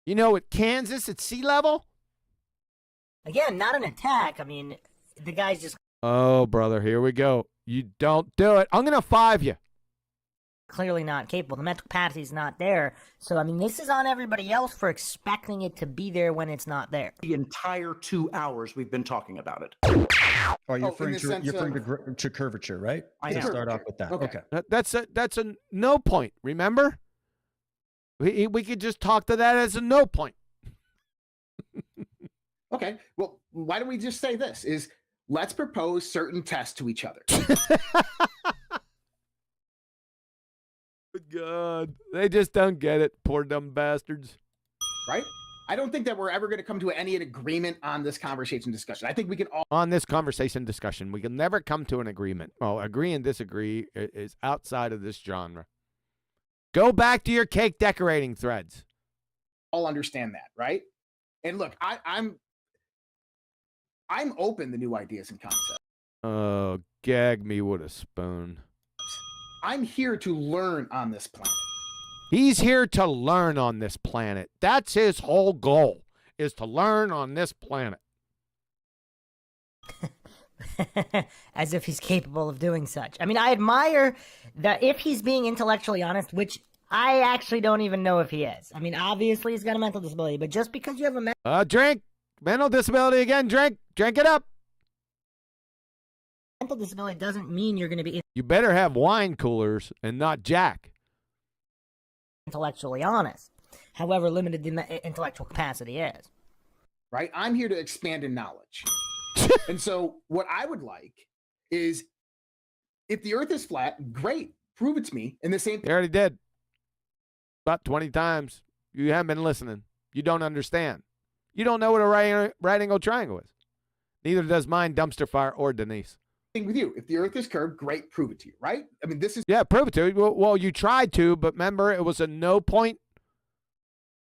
At Kansas at sea level? Again, not an attack. I mean, the guy's just... Oh, brother, here we go. You don't do it. I'm going to 5 you. Clearly not capable. The mental capacity is not there. So, I mean, this is on everybody else for expecting it to be there when it's not there. The entire 2 hours we've been talking about it. Oh, you're referring to curvature, right? I am. Start off with that. Okay. That's a no point, remember? We could just talk to that as a no point. Okay, well, why don't we just say this, is let's propose certain tests to each other. God, they just don't get it, poor dumb bastards. Right? I don't think that we're ever going to come to any agreement on this conversation discussion. I think we can all... On this conversation discussion, we can never come to an agreement. Well, agree and disagree is outside of this genre. Go back to your cake decorating threads. All understand that, right? And look, I'm open to new ideas and concepts. Oh, gag me with a spoon. I'm here to learn on this planet. He's here to learn on this planet. That's his whole goal, is to learn on this planet. As if he's capable of doing such. I mean, I admire that if he's being intellectually honest, which I actually don't even know if he is. I mean, obviously he's got a mental disability, but just because you have a drink. Mental disability again, drink it up. Mental disability doesn't mean you're going to be You better have wine coolers and not Jack. intellectually honest, however limited the intellectual capacity is. Right? I'm here to expand in knowledge. And so what I would like is, if the earth is flat, great, prove it to me. And the same They already did. About 20 times. You haven't been listening. You don't understand. You don't know what a right angle triangle is. Neither does mine, Dumpster Fire, or Denise. thing with you. If the earth is curved, great, prove it to you, right? I mean, this is... Yeah, prove it to you. Well, you tried to, but remember, it was a no point.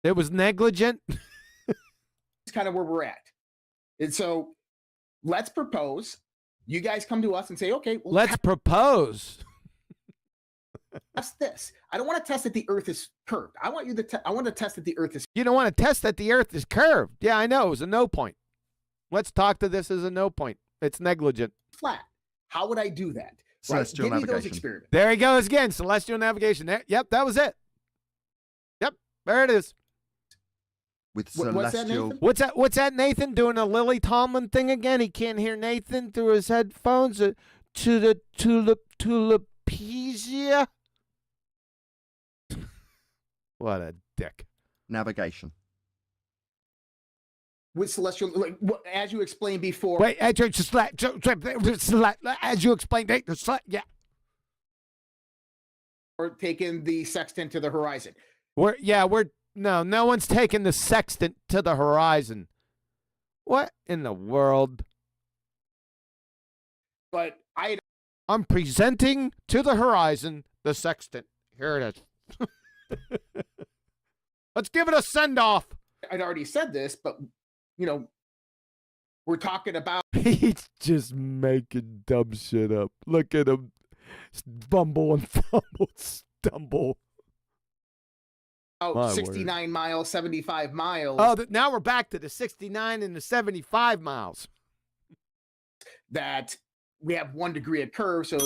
It was negligent. It's kind of where we're at. And so let's propose. You guys come to us and say, okay, well, let's propose. Test this. I don't want to test that the earth is curved. I want you to I want to test that the earth is... You don't want to test that the earth is curved. Yeah, I know. It was a no point. Let's talk to this as a no point. It's negligent. Flat. How would I do that? Celestial Give me those navigation. experiments. There he goes again. Celestial navigation. There, yep, that was it. Yep, there it is. With What's that, celestial. Nathan? What's that, Nathan? Doing a Lily Tomlin thing again? He can't hear Nathan through his headphones. To the tulipesia. What a dick. Navigation. With celestial, like, as you explained before. Wait, as you explained, yeah. Or taking the sextant to the horizon. No one's taking the sextant to the horizon. What in the world? But I'm presenting to the horizon the sextant. Here it is. Let's give it a send-off. I'd already said this, but, you know, we're talking about... He's just making dumb shit up. Look at him. Bumble and fumble, stumble. Oh, 69 miles, 75 miles. Oh, now we're back to the 69 and the 75 miles. That we have 1 degree of curve, so...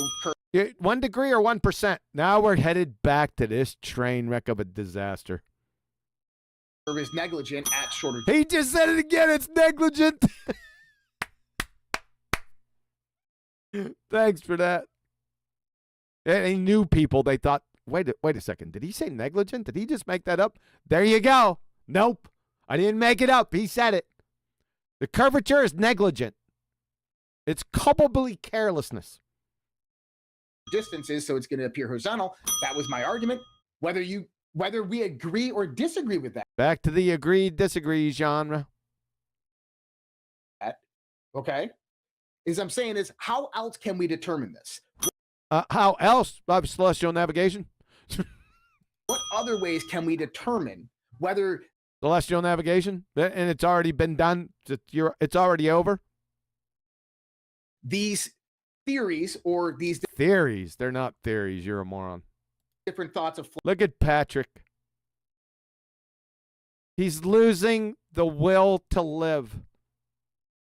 1 degree or 1%. Now we're headed back to this train wreck of a disaster. Curve is negligent at shorter... He just said it again. It's negligent. Thanks for that. Any new people, they thought, wait a second. Did he say negligent? Did he just make that up? There you go. Nope. I didn't make it up. He said it. The curvature is negligent. It's culpably carelessness. Distances, so it's going to appear horizontal. That was my argument. Whether we agree or disagree with that. Back to the agree-disagree genre. Okay? Is I'm saying is, how else can we determine this? How else? Celestial navigation. What other ways can we determine whether... Celestial navigation? And it's already been done? It's already over? These theories or these... Theories. They're not theories. You're a moron. Different thoughts of... Look at Patrick. He's losing the will to live.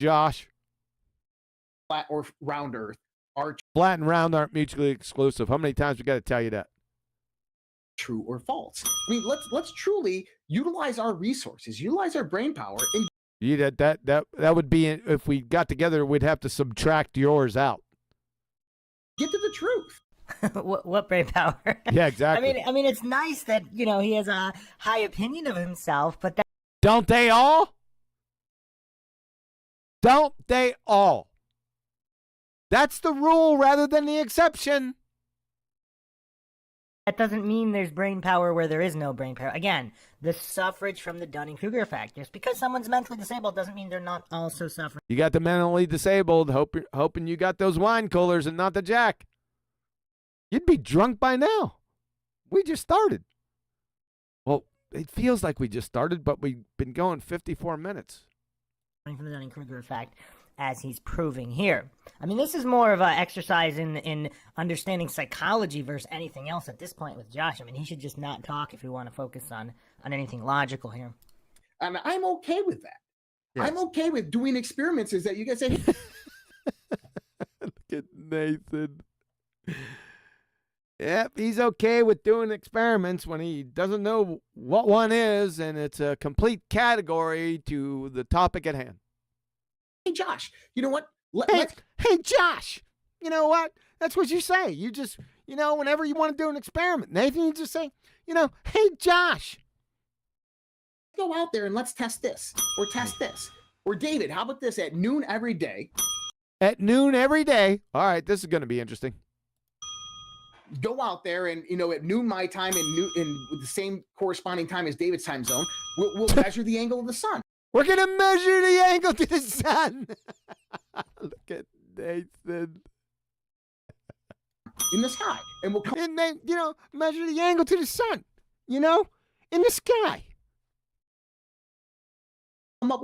Josh. Flat or round earth are... Flat and round aren't mutually exclusive. How many times we got to tell you that? True or false. I mean, let's truly utilize our resources, utilize our brain power. And that would be, if we got together, we'd have to subtract yours out. Get to the truth. what brain power? Yeah, exactly. I mean, it's nice that he has a high opinion of himself, but don't they all? Don't they all? That's the rule rather than the exception. That doesn't mean there's brain power where there is no brain power. Again, the suffrage from the Dunning-Kruger effect. Just because someone's mentally disabled doesn't mean they're not also suffering. You got the mentally disabled, hoping you got those wine coolers and not the jack. You'd be drunk by now. We just started. Well, it feels like we just started, but we've been going 54 minutes. From the Dunning-Kruger effect, as he's proving here. I mean, this is more of an exercise in understanding psychology versus anything else at this point with Josh. I mean, he should just not talk if we want to focus on anything logical here. And I'm okay with that. Yes. I'm okay with doing experiments. Is that you guys say? Look at Nathan. Yep, he's okay with doing experiments when he doesn't know what one is, and it's a complete category to the topic at hand. Hey, Josh, you know what? Hey, Josh! you know what? That's what you say. You just, whenever you want to do an experiment, Nathan, you just say, hey, Josh. Go out there and let's test this, or test this. Or David, how about this at noon every day? At noon every day. All right, this is going to be interesting. Go out there and, at noon my time and with the same corresponding time as David's time zone, we'll measure the angle of the sun. We're going to measure the angle to the sun. Look at Nathan. In the sky. And we'll come. And then, measure the angle to the sun, in the sky. Come up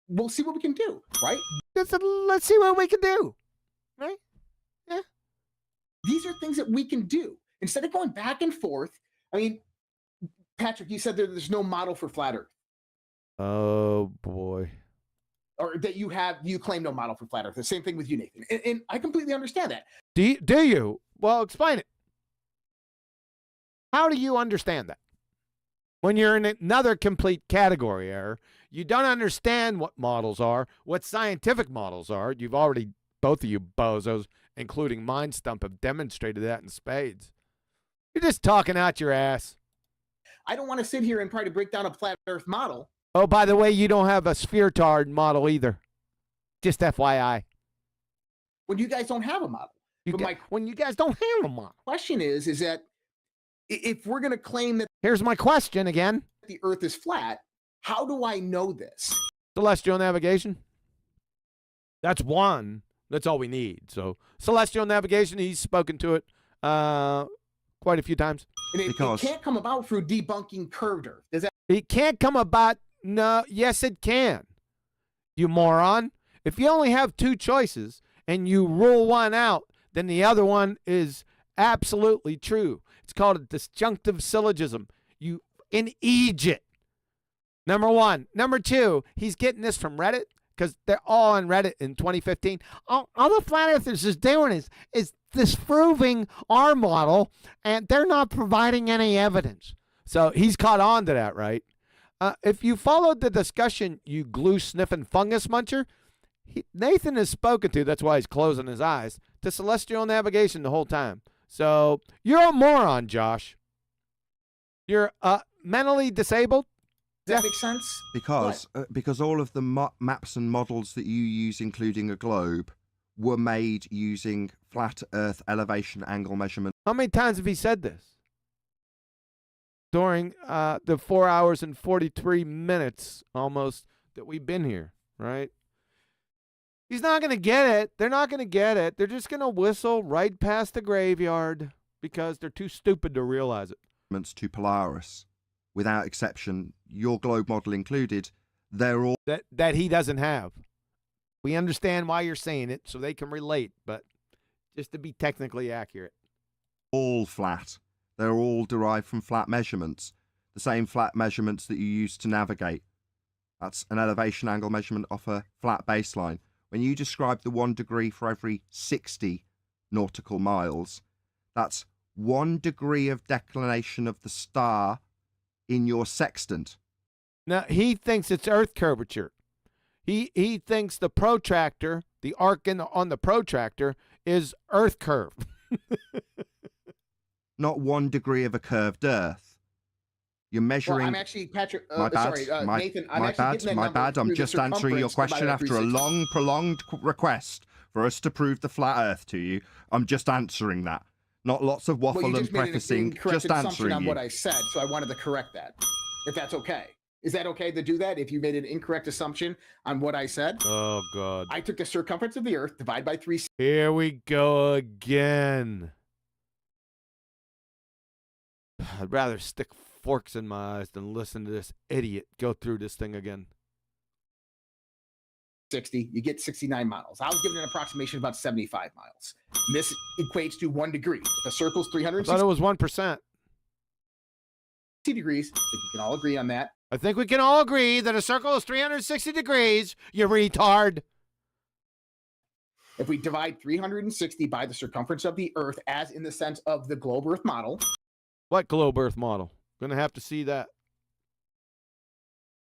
we'll see what we can do, right? Let's see what we can do, right? Yeah. These are things that we can do. Instead of going back and forth, I mean, Patrick, you said there's no model for flat Earth. Oh, boy. Or that you claim no model for flat Earth. The same thing with you, Nathan. And I completely understand that. Do you? Well, explain it. How do you understand that? When you're in another complete category error, you don't understand what models are, what scientific models are. You've already, both of you bozos, including MindStomp, have demonstrated that in spades. You're just talking out your ass. I don't want to sit here and try to break down a flat Earth model. Oh, by the way, you don't have a spheretard model either. Just FYI. When you guys don't have a model. When you guys don't have a model. Question is that if we're going to claim that... Here's my question again. The Earth is flat, how do I know this? Celestial navigation. That's one. That's all we need. So celestial navigation, he's spoken to it quite a few times. And it can't come about through debunking curved Earth. Does that? It can't come about. No, yes, it can. You moron. If you only have two choices and you rule one out, then the other one is absolutely true. It's called a disjunctive syllogism. You in Egypt. Number one. Number two, he's getting this from Reddit because they're all on Reddit in 2015. All the flat earthers is doing is disproving our model, and they're not providing any evidence. So he's caught on to that, right? If you followed the discussion, you glue-sniffing fungus muncher, Nathan has spoken to, that's why he's closing his eyes, to celestial navigation the whole time. So you're a moron, Josh. You're mentally disabled. Does that make sense? Because all of the maps and models that you use, including a globe, were made using flat Earth elevation angle measurement. How many times have he said this? During the 4 hours and 43 minutes almost that we've been here, right? He's not going to get it. They're not going to get it. They're just going to whistle right past the graveyard because they're too stupid to realize it. To Polaris, without exception, your globe model included, they're all... That he doesn't have. We understand why you're saying it so they can relate, but just to be technically accurate. All flat. They're all derived from flat measurements, the same flat measurements that you use to navigate. That's an elevation angle measurement off a flat baseline. When you describe the 1 degree for every 60 nautical miles, that's 1 degree of declination of the star in your sextant. Now, he thinks it's Earth curvature. He thinks the protractor, the arc on the protractor, is Earth curve. Not 1 degree of a curved Earth. You're measuring... Well, I'm actually, Patrick, my bad, sorry, my, Nathan, I'm my actually bad, getting that my number bad. I'm through the just answering your circumference question after a 360. long, prolonged request for us to prove the flat Earth to you. I'm just answering that. Not lots of waffle you and just made prefacing, an incorrect just assumption answering on you. what I said, so I wanted to correct that, if that's okay. Is that okay to do that if you made an incorrect assumption on what I said? Oh, God. I took the circumference of the Earth, divide by 3. Here we go again. I'd rather stick forks in my eyes than listen to this idiot go through this thing again. 60, you get 69 miles. I was given an approximation of about 75 miles. This equates to 1 degree. If a circle's I 360 thought it was 1%. degrees, I think we can all agree on that. I think we can all agree that a circle is 360 degrees, you retard. If we divide 360 by the circumference of the Earth, as in the sense of the globe Earth model. What globe Earth model? Gonna have to see that.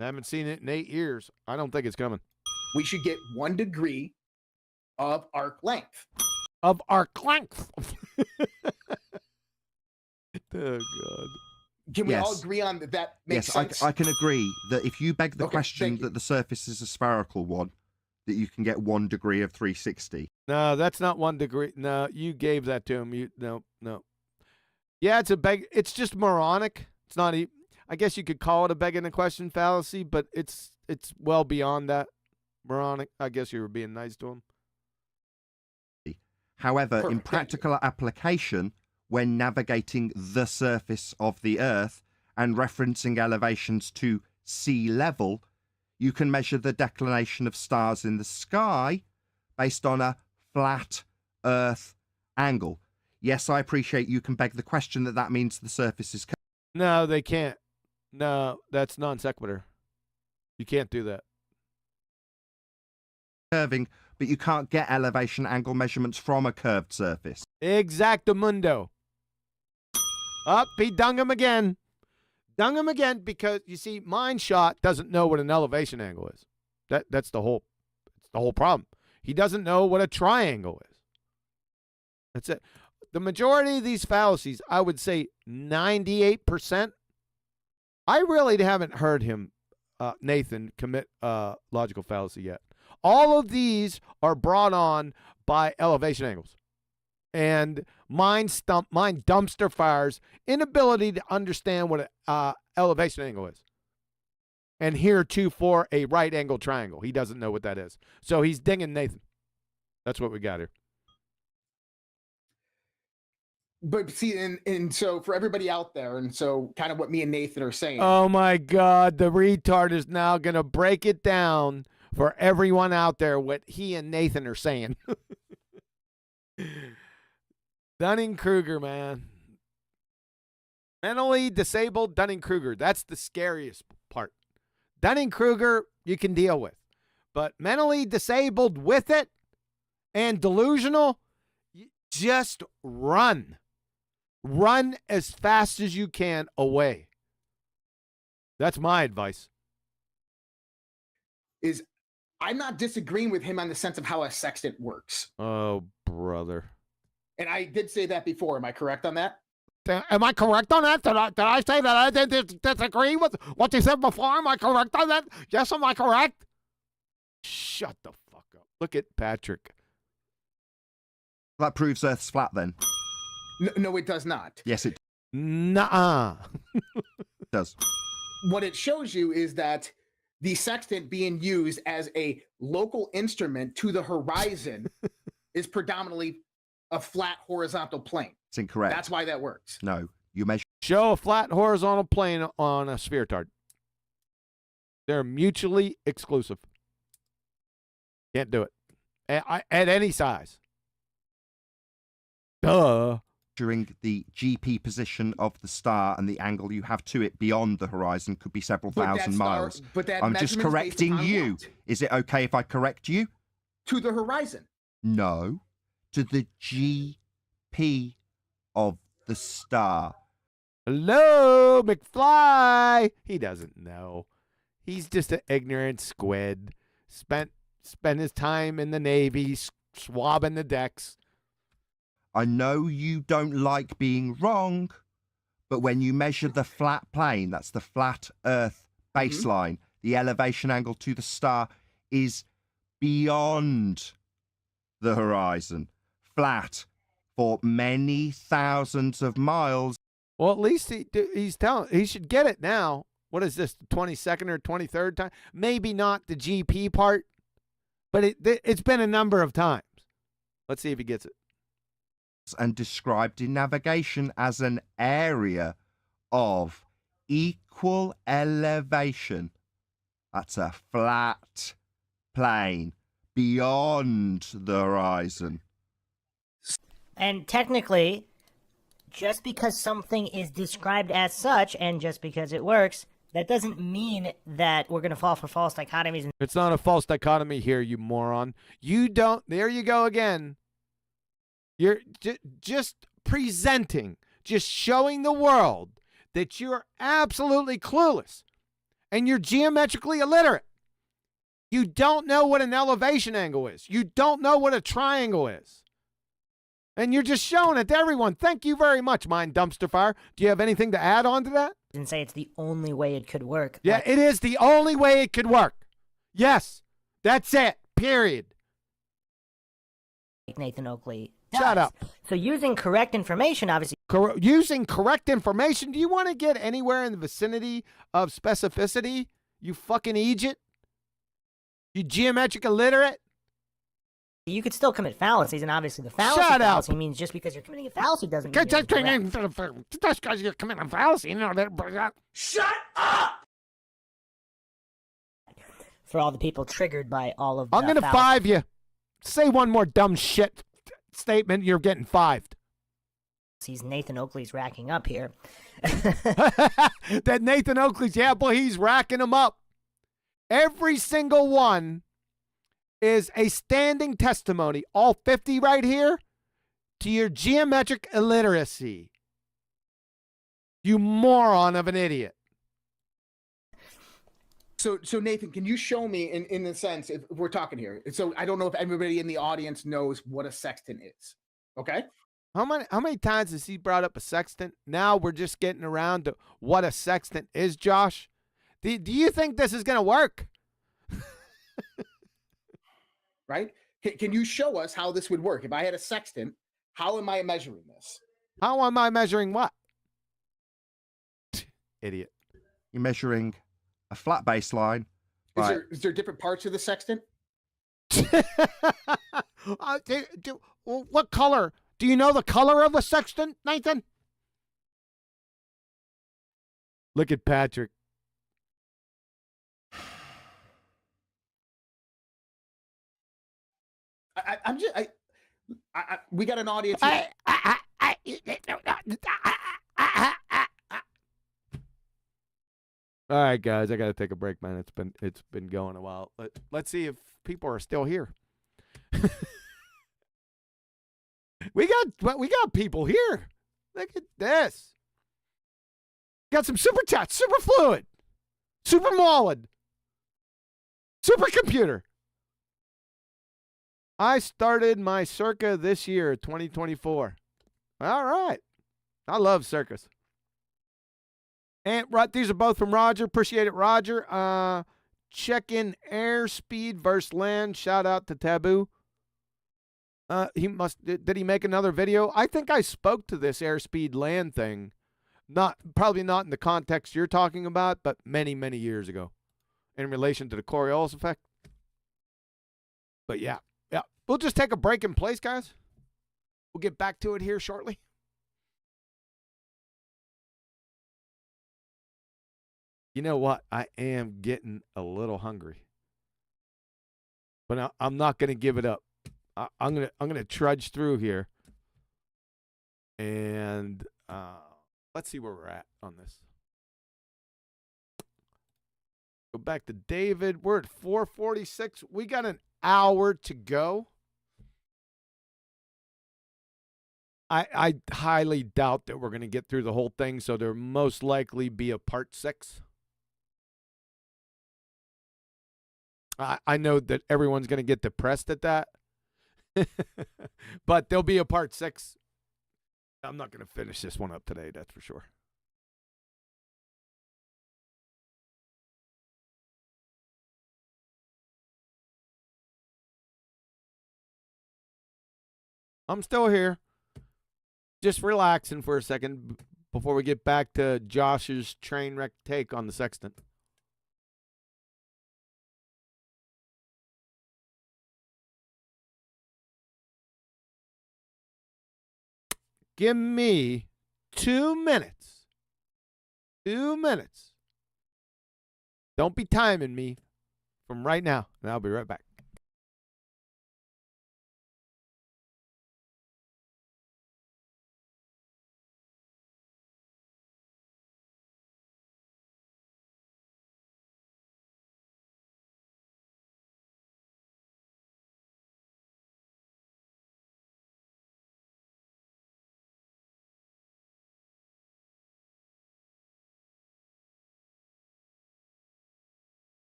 I haven't seen it in 8 years. I don't think it's coming. We should get 1 degree of arc length. of arc length. Oh, God. Can we all Yes. agree on that? That makes Yes, sense. I can agree that if you beg the Okay, question thank you. that the surface is a spherical one, that you can get 1 degree of 360. No, that's not 1 degree. No, you gave that to him. No. Yeah, it's just moronic. It's not I guess you could call it a begging the question fallacy, but it's well beyond that. Moronic. I guess you were being nice to him. However, in Perfect, thank you. practical application, when navigating the surface of the Earth and referencing elevations to sea level, you can measure the declination of stars in the sky based on a flat Earth angle. Yes, I appreciate you can beg the question that means the surface is No, they can't. No, that's non sequitur. You can't do that. curving, but you can't get elevation angle measurements from a curved surface. Exactamundo. Up, he dung him again. Dung him again because, you see, MindSHOT doesn't know what an elevation angle is. That's the whole problem. He doesn't know what a triangle is. That's it. The majority of these fallacies, I would say 98%, I really haven't heard him, Nathan, commit logical fallacy yet. All of these are brought on by elevation angles. And mind dumpster fire's inability to understand what an elevation angle is. And heretofore a right angle triangle. He doesn't know what that is. So he's dinging Nathan. That's what we got here. But see, and so for everybody out there, and so kind of what me and Nathan are saying. Oh my God, the retard is now going to break it down for everyone out there what he and Nathan are saying. Dunning-Kruger, man. Mentally disabled Dunning-Kruger. That's the scariest part. Dunning-Kruger, you can deal with. But mentally disabled with it and delusional, just run. Run as fast as you can away. That's my advice. I'm not disagreeing with him on the sense of how a sextant works. Oh, brother. And I did say that before. Am I correct on that? Am I correct on that? Did I say that I didn't disagree with what you said before? Am I correct on that? Yes, am I correct? Shut the fuck up. Look at Patrick. That proves Earth's flat then. No, it does not. Yes, it Nuh-uh. does. What it shows you is that the sextant being used as a local instrument to the horizon is predominantly a flat horizontal plane. It's incorrect. That's why that works. No, you measure. Show a flat horizontal plane on a sphere tard. They're mutually exclusive. Can't do it. At any size. Duh. During the GP position of the star and the angle you have to it beyond the horizon could be several thousand miles. But that I'm just measurement's based correcting upon you. what? Is it okay if I correct you? To the horizon. No. To the GP of the star. Hello, McFly. He doesn't know. He's just an ignorant squid. Spent his time in the Navy swabbing the decks. I know you don't like being wrong, but when you measure the flat plane, that's the flat Earth baseline, the elevation angle to the star is beyond the horizon, flat for many thousands of miles. Well, at least he's telling. He should get it now. What is this, the 22nd or 23rd time? Maybe not the GP part, but it's been a number of times. Let's see if he gets it. And described in navigation as an area of equal elevation. That's a flat plane beyond the horizon. And technically, just because something is described as such and just because it works, that doesn't mean that we're going to fall for false dichotomies. It's not a false dichotomy here, you moron. You don't. There you go again. You're just presenting, just showing the world that you're absolutely clueless and you're geometrically illiterate. You don't know what an elevation angle is. You don't know what a triangle is. And you're just showing it to everyone. Thank you very much, Mind Dumpster Fire. Do you have anything to add on to that? And say it's the only way it could work. Yeah, it is the only way it could work. Yes, that's it. Period. Like Nathan Oakley does. Shut up. So using correct information, obviously. Using correct information. Do you want to get anywhere in the vicinity of specificity? You fucking Egypt? You geometric illiterate? You could still commit fallacies, and obviously the fallacy, Shut up. fallacy means just because you're committing a fallacy doesn't mean Just you're because you're committing a fallacy. Shut up! For all the people triggered by all of the I'm going to fallacies. 5 you. Say one more dumb shit statement, you're getting 5'd. Sees Nathan Oakley's racking up here. That Nathan Oakley's, yeah, boy, he's racking them up. Every single one is a standing testimony, all 50 right here, to your geometric illiteracy. You moron of an idiot. So Nathan, can you show me in the sense, if we're talking here, so I don't know if everybody in the audience knows what a sextant is, okay? How many times has he brought up a sextant? Now we're just getting around to what a sextant is, Josh. Do you think this is going to work? Right? Can you show us how this would work? If I had a sextant, how am I measuring this? How am I measuring what? Idiot. You're measuring a flat baseline. Is there different parts of the sextant? What color? Do you know the color of a sextant, Nathan? Look at Patrick. We got an audience. All right, guys, I got to take a break, man. It's been going a while. Let's see if people are still here. We got people here. Look at this. Got some super chat, super fluid, super molid, supercomputer. I started my circa this year, 2024. All right. I love circus. And these are both from Roger. Appreciate it, Roger. Check in airspeed versus land. Shout out to Taboo. Did he make another video? I think I spoke to this airspeed land thing. Probably not in the context you're talking about, but many, many years ago in relation to the Coriolis effect. But yeah. We'll just take a break in place, guys. We'll get back to it here shortly. You know what? I am getting a little hungry. But I'm not going to give it up. I'm gonna trudge through here. And let's see where we're at on this. Go back to David. We're at 4:46. We got an hour to go. I highly doubt that we're going to get through the whole thing, so there most likely be a part 6. I know that everyone's going to get depressed at that, but there'll be a part 6. I'm not going to finish this one up today, that's for sure. I'm still here. Just relaxing for a second before we get back to Josh's train wreck take on the sextant. Give me 2 minutes. 2 minutes. Don't be timing me from right now, and I'll be right back.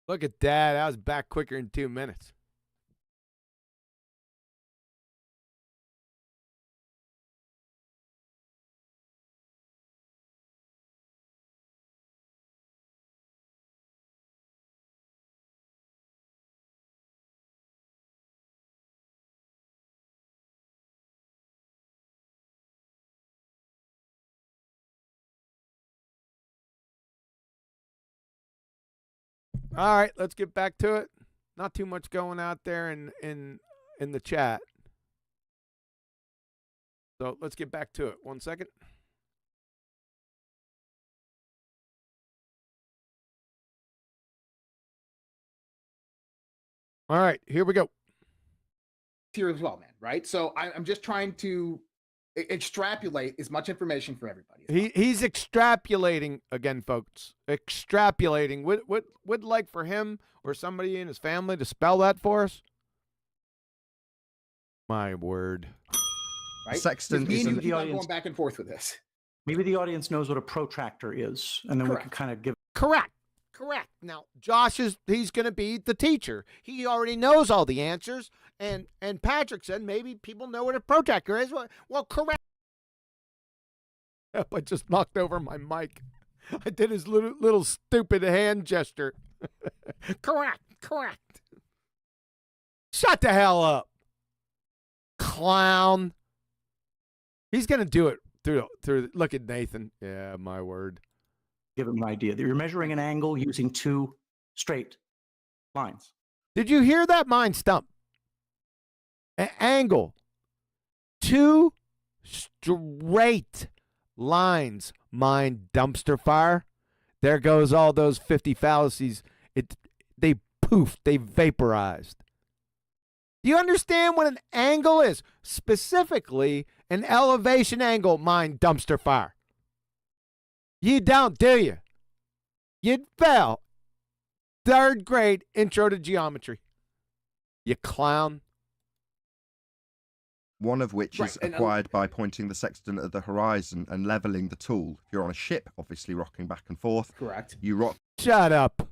Look at that. I was back quicker in 2 minutes. All right, let's get back to it. Not too much going out there in the chat. So let's get back to it. 1 second. All right, here we go. Here as well, man. Right. So I'm just trying to extrapolate as much information for everybody. He's extrapolating again, folks. Extrapolating. Would like for him or somebody in his family to spell that for us? My word. Right. Sextant Me is and an- you keep on going back and forth with this. Maybe the audience knows what a protractor is, and then we can kind of give. Correct. Now, he's going to be the teacher. He already knows all the answers. And Patrick said maybe people know what a protractor is. Well, correct. Yep, I just knocked over my mic. I did his little stupid hand gesture. Correct. Shut the hell up, clown. He's going to do it through. Look at Nathan. Yeah, my word. Give him an idea that you're measuring an angle using two straight lines. Did you hear that, Mind Stump? Angle. Two straight lines, Mind Dumpster Fire. There goes all those 50 fallacies. They poofed. They vaporized. Do you understand what an angle is? Specifically, an elevation angle, Mind Dumpster Fire. You don't, do you? You fell. 3rd grade intro to geometry. You clown. One of which is acquired by pointing the sextant at the horizon and leveling the tool. If you're on a ship, obviously rocking back and forth. Correct. You rock. Shut up.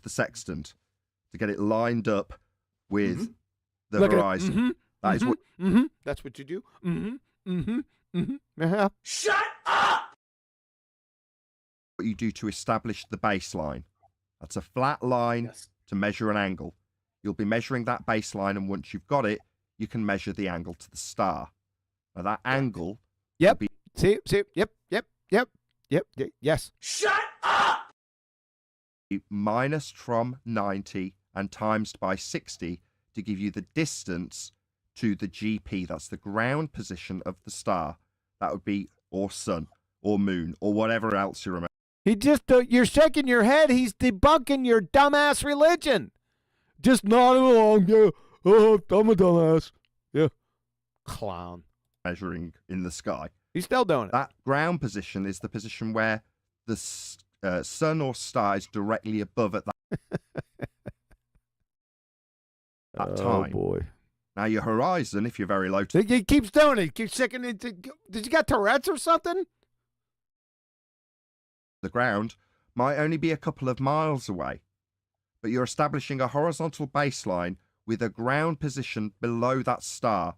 The sextant to get it lined up with the Look horizon. That is what. That's what you do. Shut up! What you do to establish the baseline. That's a flat line to measure an angle. You'll be measuring that baseline, and once you've got it, you can measure the angle to the star. Now that angle. Yep. See. Yep. Yes. Shut up! Minus from 90 and times by 60 to give you the distance to the GP. That's the ground position of the star. That would be or sun or moon or whatever else you remember. He just, you're shaking your head. He's debunking your dumbass religion. Just nodding along. Yeah. Oh, I'm a dumbass. Yeah. Clown. Measuring in the sky. He's still doing it. That ground position is the position where the sun or star is directly above at that time. Oh, boy. Now, your horizon, if you're very low. He keeps doing it. He keeps shaking it. Did you got Tourette's or something? The ground might only be a couple of miles away, but you're establishing a horizontal baseline with a ground position below that star.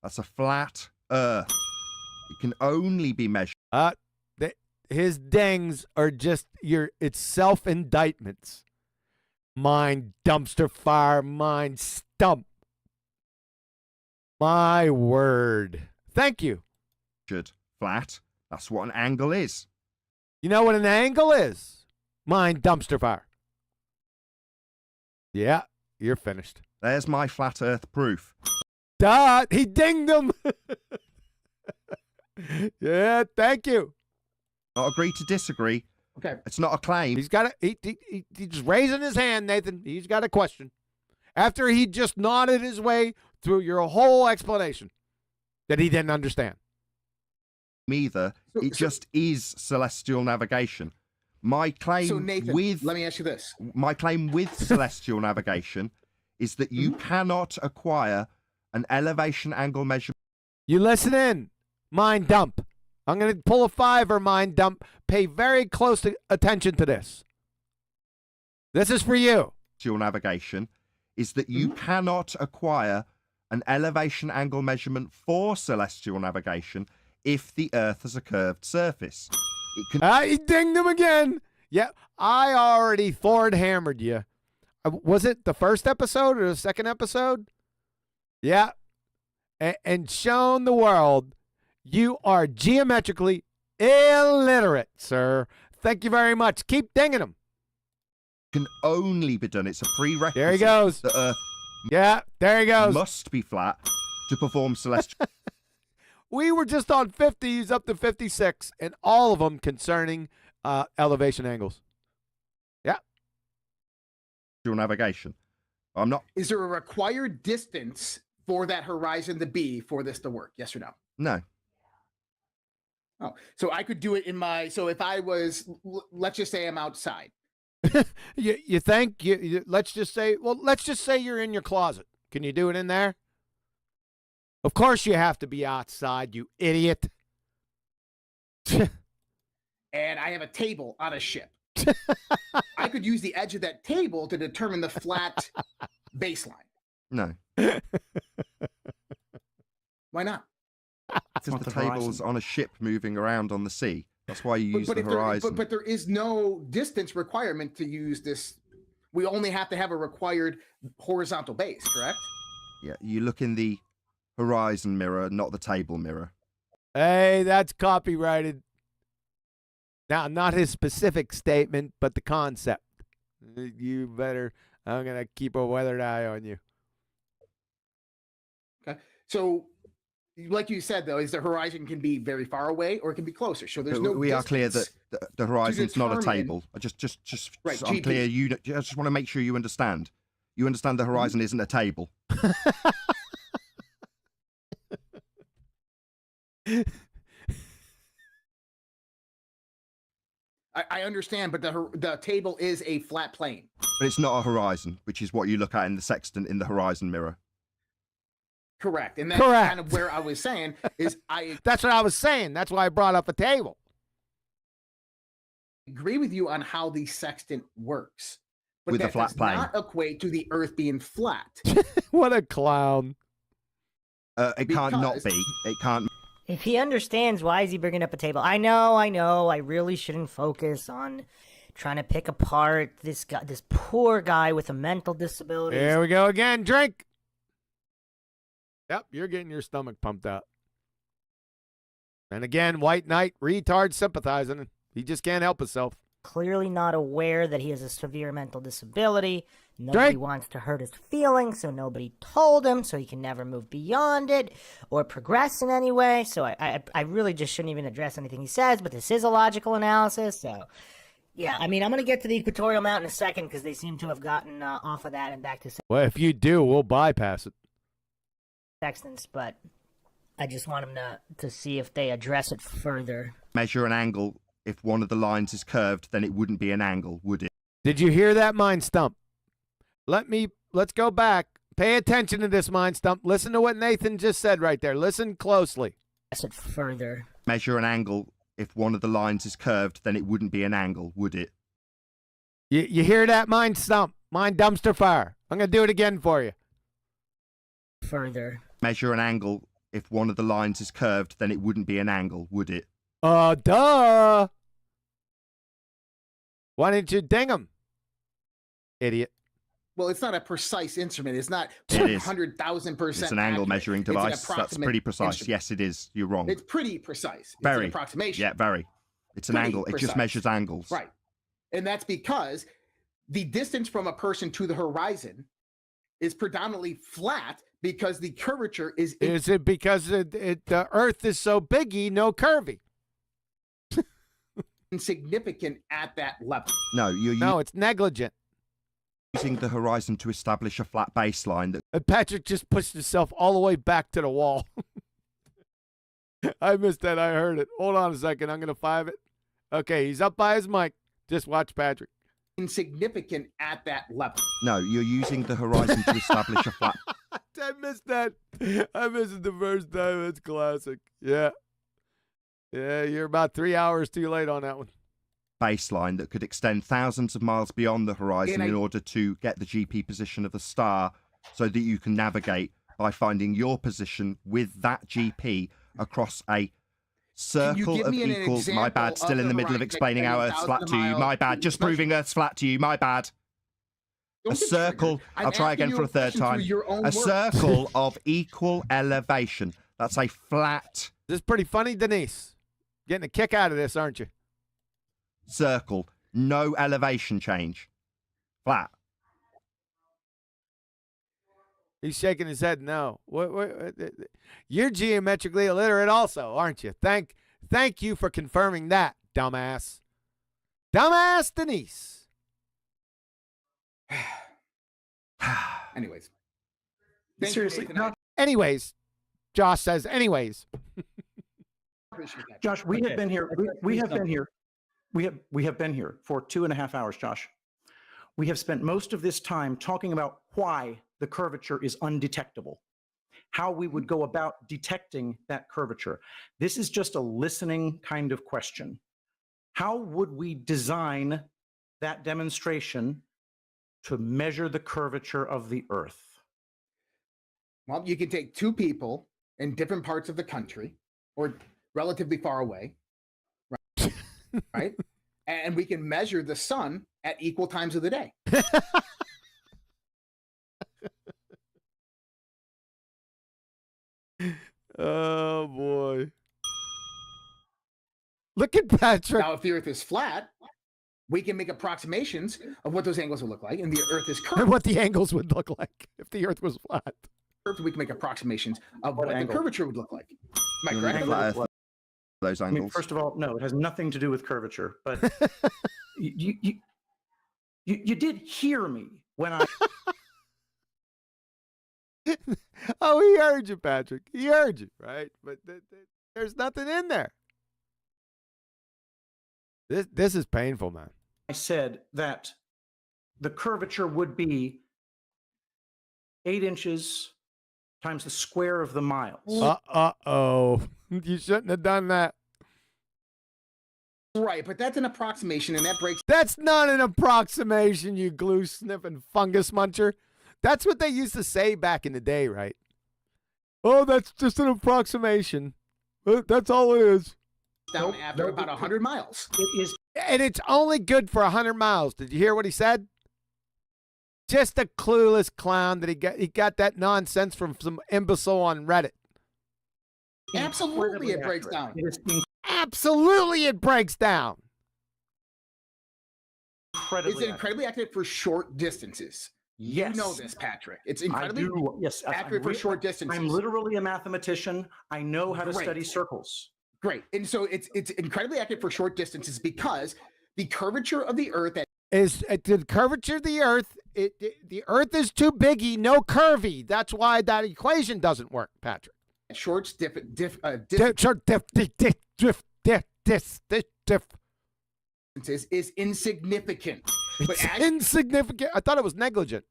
That's a flat Earth. It can only be measured. His dings are just it's self-indictments. Mind dumpster fire, mind stump. My word. Thank you. Flat. That's what an angle is. You know what an angle is? Mind dumpster fire. Yeah, you're finished. There's my flat Earth proof. Duh, he dinged him. Yeah, thank you. Not agree to disagree. Okay. It's not a claim. He's got he's just raising his hand, Nathan. He's got a question. After he just nodded his way through your whole explanation that he didn't understand. Either. It just is celestial navigation. My claim So Nathan, let me ask you this. My claim with celestial navigation is that you cannot acquire an elevation angle measurement. You listen in, mind dump. I'm going to pull a 5 or mind dump. Pay very close attention to this. This is for you. Celestial navigation is that you cannot acquire an elevation angle measurement for celestial navigation if the Earth has a curved surface. It can He dinged him again. Yeah, I already Thor hammered you. Was it the first episode or the second episode? Yeah. And shown the world you are geometrically illiterate, sir. Thank you very much. Keep dinging him. can only be done. It's a prerequisite. There he goes. The Earth Yeah, there he goes. must be flat to perform celestial. We were just on 50, he's up to 56, and all of them concerning elevation angles. Yeah. Navigation. I'm not. Is there a required distance for that horizon to be for this to work? Yes or no? No. Oh, so I could do it in my. So if I was, let's just say I'm outside. You think? Let's just say. Well, let's just say you're in your closet. Can you do it in there? Of course you have to be outside, you idiot. And I have a table on a ship. I could use the edge of that table to determine the flat baseline. No. Why not? Because the table's on a ship moving around on the sea. That's why you use the horizon. But there is no distance requirement to use this. We only have to have a required horizontal base, correct? Yeah, you look in the horizon mirror, not the table mirror. Hey, that's copyrighted. Now, not his specific statement, but the concept. You better, I'm going to keep a weathered eye on you. Okay. So, like you said, though, is the horizon can be very far away or it can be closer. So there's no We are clear that the horizon's not a determine- table. Right, I'm GP. clear. I just want to make sure you understand. You understand the horizon isn't a table. I understand, but the table is a flat plane. But it's not a horizon, which is what you look at in the sextant in the horizon mirror. Correct. And that's Correct. kind of where I was saying is I That's what I was saying. That's why I brought up a table. agree with you on how the sextant works. But With a that flat does plane. not equate to the Earth being flat. What a clown. It can't not Because- be. It can't. If he understands, why is he bringing up a table? I know. I really shouldn't focus on trying to pick apart this guy, this poor guy with a mental disability. Here we go again. Drink. Yep, you're getting your stomach pumped out. And again, White Knight, retard sympathizing. He just can't help himself. Clearly not aware that he has a severe mental disability. Nobody wants to hurt his feelings, so nobody told him, so he can never move beyond it or progress in any way. So I really just shouldn't even address anything he says, but this is a logical analysis. So, yeah, I mean, I'm going to get to the equatorial mount in a second because they seem to have gotten off of that and back to Well, if you do, we'll bypass it. sextants, but I just want them to see if they address it further. Measure an angle. If one of the lines is curved, then it wouldn't be an angle, would it? Did you hear that, Mind Stump? Let's go back. Pay attention to this, Mind Stump. Listen to what Nathan just said right there. Listen closely. Address it further. Measure an angle. If one of the lines is curved, then it wouldn't be an angle, would it? You hear that, Mind Stump? Mind Dumpster Fire. I'm going to do it again for you. Further. Measure an angle. If one of the lines is curved, then it wouldn't be an angle, would it? Duh. Why didn't you ding him? Idiot. Well, it's not a precise instrument. It's not It is. 100,000%. It's an angle accurate. measuring It's an device. That's approximate pretty precise. instrument. Yes, it is. You're wrong. It's pretty precise. It's Very. an approximation. Yeah, very. It's an Pretty angle. It just precise. measures angles. Right. And that's because the distance from a person to the horizon is predominantly flat because the curvature is Is it because the Earth is so biggy, no curvy? insignificant at that level. No, you're No, it's negligent. using the horizon to establish a flat baseline that And Patrick just pushed himself all the way back to the wall. I missed that. I heard it. Hold on a second. I'm going to 5 it. Okay, he's up by his mic. Just watch Patrick. Insignificant at that level. No, you're using the horizon to establish a flat. I missed that. I missed it the first time. That's classic. Yeah. Yeah, you're about 3 hours too late on that one. baseline that could extend thousands of miles beyond the horizon in order to get the GP position of the star so that you can navigate by finding your position with that GP across a circle of equal. My bad, still in the middle of explaining how Earth's flat to you. My bad, just proving Earth's flat to you. My bad. A circle, I'll try again for a third time. A circle of equal elevation. That's a flat. This is pretty funny, Denise. Getting a kick out of this, aren't you? Circle, no elevation change. Flat. He's shaking his head no. What, you're geometrically illiterate also, aren't you? Thank you for confirming that, dumbass. Dumbass Denise. Anyways. Seriously. Anyways. Josh says, anyways. Josh, we have been here. We have been here. We have been here for 2.5 hours, Josh. We have spent most of this time talking about why the curvature is undetectable, how we would go about detecting that curvature. This is just a listening kind of question. How would we design that demonstration to measure the curvature of the Earth? Well, you can take two people in different parts of the country or relatively far away, right? Right? And we can measure the sun at equal times of the day. Oh, boy. Look at Patrick. Now, if the Earth is flat, we can make approximations of what those angles would look like. And the Earth is curved. And what the angles would look like if the Earth was flat. We can make approximations of what the curvature would look like. Am I correct? Flat Earth, those angles. I mean, first of all, no, it has nothing to do with curvature. But you did hear me when I. Oh, he heard you, Patrick. He heard you, right? But there's nothing in there. This is painful, man. I said that the curvature would be 8 inches times the square of the miles. Uh-oh. You shouldn't have done that. Right, but that's an approximation, and that breaks. That's not an approximation, you glue-sniffing fungus muncher. That's what they used to say back in the day, right? Oh, that's just an approximation. That's all it is. Down after about 100 miles. It is. And it's only good for 100 miles. Did you hear what he said? Just a clueless clown that he got that nonsense from some imbecile on Reddit. Absolutely, it breaks down. Absolutely, it breaks down. Is it incredibly accurate for short distances? Yes. You know this, Patrick. It's incredibly accurate for short distances. I'm literally a mathematician. I know how to study circles. Great. And so it's incredibly accurate for short distances because the curvature of the Earth is the curvature of the Earth. The Earth is too biggy, no curvy. That's why that equation doesn't work, Patrick. Short is insignificant. It's insignificant. I thought it was negligent.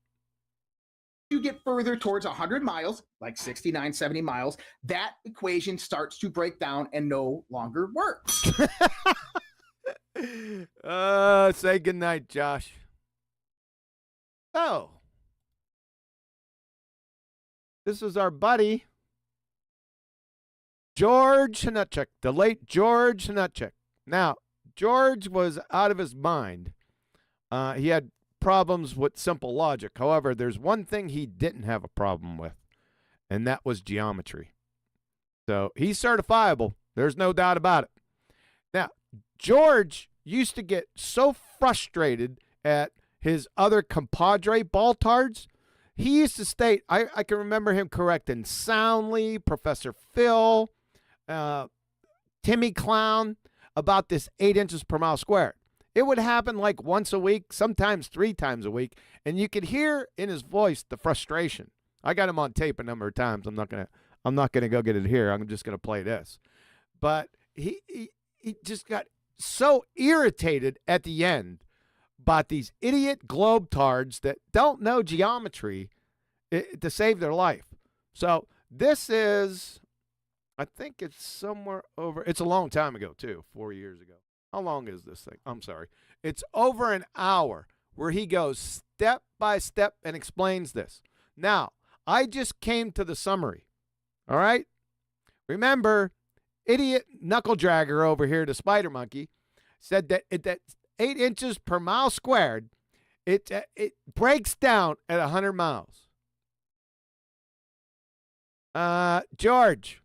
You get further towards 100 miles, like 69, 70 miles, that equation starts to break down and no longer works. Say goodnight, Josh. Oh. This is our buddy, George Hnutchuk, the late George Hnutchuk. Now, George was out of his mind. He had problems with simple logic. However, there's one thing he didn't have a problem with, and that was geometry. So he's certifiable. There's no doubt about it. Now, George used to get so frustrated at his other compadre baltards. He used to state, I can remember him correcting soundly Professor Phil, Timmy Clown, about this 8 inches per mile squared. It would happen like once a week, sometimes 3 times a week, and you could hear in his voice the frustration. I got him on tape a number of times. I'm not gonna go get it here. I'm just gonna play this. But he just got so irritated at the end about these idiot globetards that don't know geometry to save their life. So this is, I think it's somewhere over. It's a long time ago too, 4 years ago. How long is this thing? I'm sorry. It's over an hour where he goes step by step and explains this. Now, I just came to the summary. All right? Remember, idiot knuckle dragger over here, the spider monkey, said that 8 inches per mile squared, it breaks down at 100 miles. George,